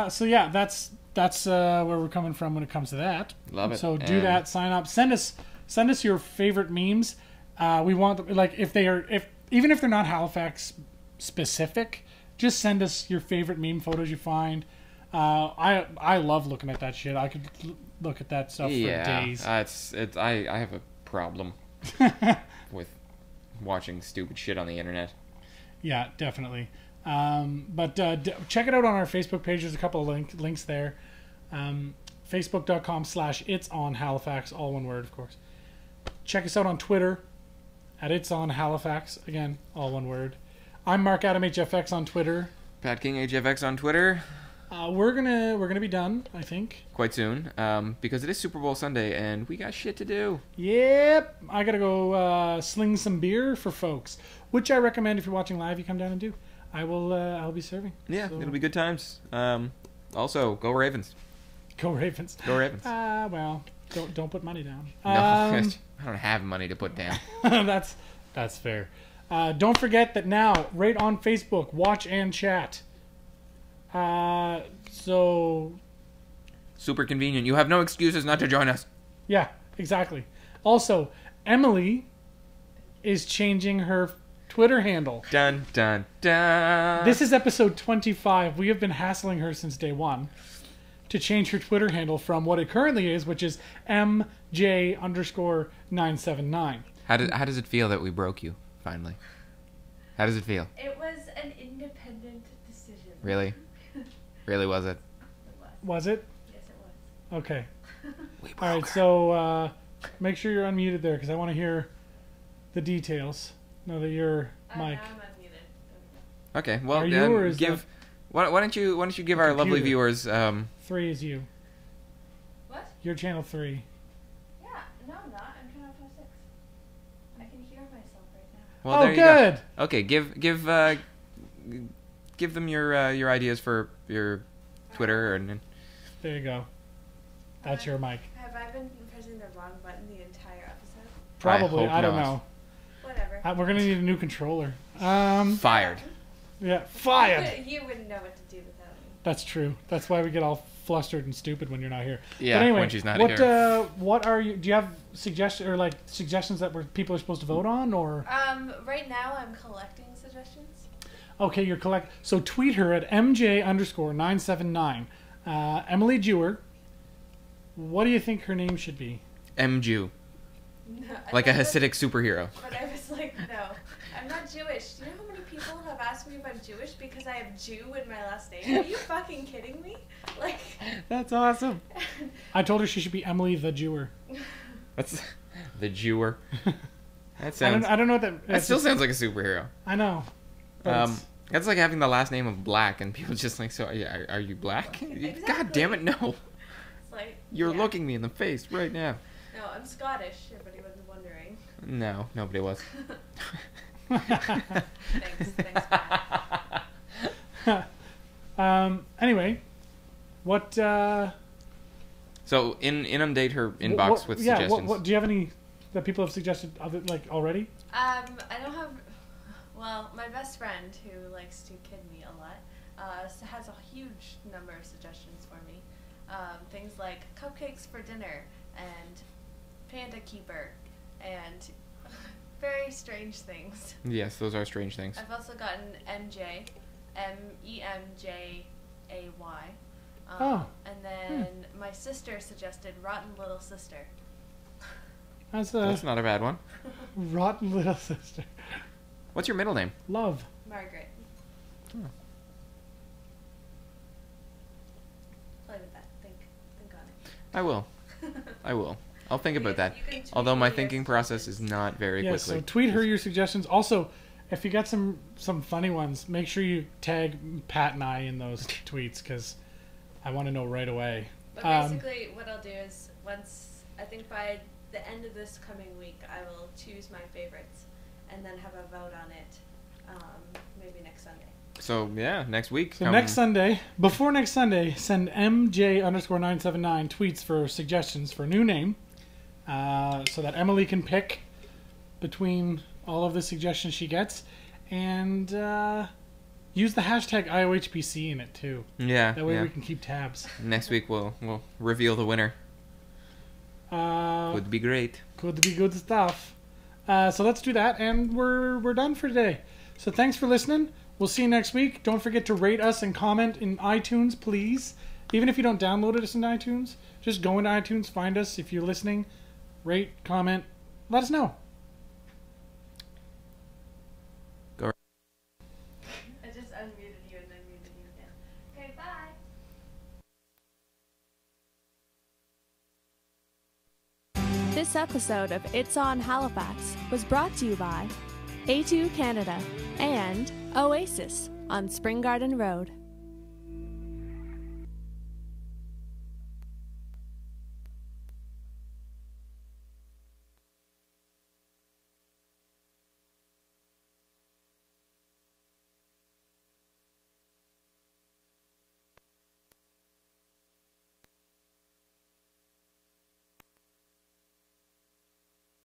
Speaker 2: So yeah, that's where we're coming from when it comes to that.
Speaker 3: Love it.
Speaker 2: So do
Speaker 3: And-
Speaker 2: that. Sign up. Send us your favorite memes. We want them, even if they're not Halifax specific, just send us your favorite meme photos you find. I love looking at that shit. I could look at that stuff for days.
Speaker 3: I have a problem with watching stupid shit on the internet.
Speaker 2: Yeah, definitely. But check it out on our Facebook page. There's a couple of links there. Facebook.com/itsonhalifax, all one word, of course. Check us out on Twitter at itsonhalifax, again, all one word. I'm Mark Adam HFX on Twitter.
Speaker 3: Pat King HFX on Twitter.
Speaker 2: We're gonna be done, I think.
Speaker 3: Quite soon, because it is Super Bowl Sunday and we got shit to do.
Speaker 2: Yep, I gotta go sling some beer for folks, which I recommend if you're watching live, you come down and do. I'll be serving.
Speaker 3: Yeah,
Speaker 2: So-
Speaker 3: it'll be good times. Also, go Ravens.
Speaker 2: Go Ravens.
Speaker 3: Go Ravens.
Speaker 2: Well, don't put money down.
Speaker 3: No, I don't have money to put down.
Speaker 2: That's fair. Don't forget that now, right on Facebook, watch and chat. So
Speaker 3: Super convenient. You have no excuses not to join us.
Speaker 2: yeah, exactly. Also, Emily is changing her Twitter handle.
Speaker 3: Dun dun dun.
Speaker 2: This is episode 25. We have been hassling her since day one. to change her Twitter handle from what it currently is, which is MJ_979.
Speaker 3: How does it feel that we broke you finally? How does it feel?
Speaker 4: It was an independent decision.
Speaker 3: Really? Really was it?
Speaker 4: It was.
Speaker 2: Was it?
Speaker 4: Yes, it was.
Speaker 2: Okay.
Speaker 3: We broke
Speaker 2: All right,
Speaker 3: her.
Speaker 2: so make sure you're unmuted there because I want to hear the details. Know that you're Mike.
Speaker 4: Now I'm unmuted.
Speaker 3: Okay, well,
Speaker 2: Are you or is
Speaker 3: give. Why don't you give our lovely
Speaker 2: computer?
Speaker 3: viewers
Speaker 2: 3 is you.
Speaker 4: What?
Speaker 2: You're channel 3.
Speaker 4: Yeah. No, I'm not. I'm trying to 6. I can hear myself right now.
Speaker 3: Well,
Speaker 2: Oh,
Speaker 3: there you
Speaker 2: good.
Speaker 3: go. Okay, give them your ideas for your Twitter and
Speaker 2: There you go. That's your mic.
Speaker 4: Have I been pressing the wrong button the entire episode?
Speaker 2: Probably.
Speaker 3: hope
Speaker 2: I don't
Speaker 3: not.
Speaker 2: know.
Speaker 4: Whatever.
Speaker 2: We're gonna need a new controller.
Speaker 3: fired.
Speaker 2: Yeah, fired.
Speaker 4: You wouldn't know what to do without me.
Speaker 2: That's true. That's why we get all flustered and stupid when you're not here.
Speaker 3: Yeah,
Speaker 2: But anyway,
Speaker 3: when she's not
Speaker 2: what,
Speaker 3: here.
Speaker 2: what are you? Do you have suggestions that people are supposed to vote on, or?
Speaker 4: Right now I'm collecting suggestions.
Speaker 2: Okay, you're So tweet her at MJ_979. Emily Jewer. What do you think her name should be?
Speaker 3: Jew,
Speaker 4: No,
Speaker 3: like a
Speaker 4: I was-
Speaker 3: Hasidic superhero.
Speaker 4: But I was like, no, I'm not Jewish. Do you know how many people have asked me if I'm Jewish because I have Jew in my last name? Are you fucking kidding me? Like,
Speaker 3: That's awesome.
Speaker 2: I told her she should be Emily the Jewer.
Speaker 3: That's the Jewer. That
Speaker 2: I
Speaker 3: sounds.
Speaker 2: don't know what that.
Speaker 3: That still sounds like a superhero.
Speaker 2: I know. But it's-
Speaker 3: That's like having the last name of Black, and people just like, so are you black?
Speaker 4: Exactly.
Speaker 3: God damn it, no!
Speaker 4: it's like,
Speaker 3: You're
Speaker 4: yeah.
Speaker 3: looking me in the face right now.
Speaker 4: No, I'm Scottish, if anyone was wondering.
Speaker 3: No, nobody was.
Speaker 4: Thanks, Matt.
Speaker 2: Anyway, what?
Speaker 3: So inundate her inbox with suggestions.
Speaker 2: What do you have any that people have suggested already?
Speaker 4: I don't have. Well, my best friend, who likes to kid me a lot, has a huge number of suggestions for me. Things like cupcakes for dinner and panda keeper and very strange things.
Speaker 3: Yes, those are strange things.
Speaker 4: I've also gotten MJ, MEMJAY.
Speaker 2: Oh.
Speaker 4: And then my sister suggested Rotten Little Sister.
Speaker 2: That's
Speaker 3: That's not a bad one.
Speaker 2: rotten little sister.
Speaker 3: What's your middle name?
Speaker 2: Love.
Speaker 4: Margaret. Play with that. Think on it.
Speaker 3: I will. I'll think about that.
Speaker 4: You can tweet
Speaker 3: Although my
Speaker 4: me your
Speaker 3: thinking process is
Speaker 4: suggestions.
Speaker 3: not very
Speaker 2: Yeah.
Speaker 3: quickly.
Speaker 2: So tweet her your suggestions. Also, if you got some funny ones, make sure you tag Pat and I in those tweets because I want to know right away.
Speaker 4: But basically, what I'll do is once, I think by the end of this coming week, I will choose my favorites and then have a vote on it maybe next Sunday.
Speaker 3: So yeah, next week.
Speaker 2: So next Sunday, before next Sunday, send MJ_979 tweets for suggestions for a new name, so that Emily can pick between all of the suggestions she gets, and use the hashtag IOHPC in it too.
Speaker 3: Yeah.
Speaker 2: That way
Speaker 3: yeah.
Speaker 2: we can keep tabs.
Speaker 3: Next week we'll reveal the winner. Would be great.
Speaker 2: Could be good stuff. So let's do that, and we're done for today. So thanks for listening. We'll see you next week. Don't forget to rate us and comment in iTunes, please. Even if you don't download us in iTunes, just go into iTunes, find us. If you're listening, rate, comment, let us know.
Speaker 3: Go.
Speaker 4: I just unmuted you and then muted you again. Okay, bye.
Speaker 1: This episode of It's on Halifax was brought to you by A2 Canada and Oasis on Spring Garden Road.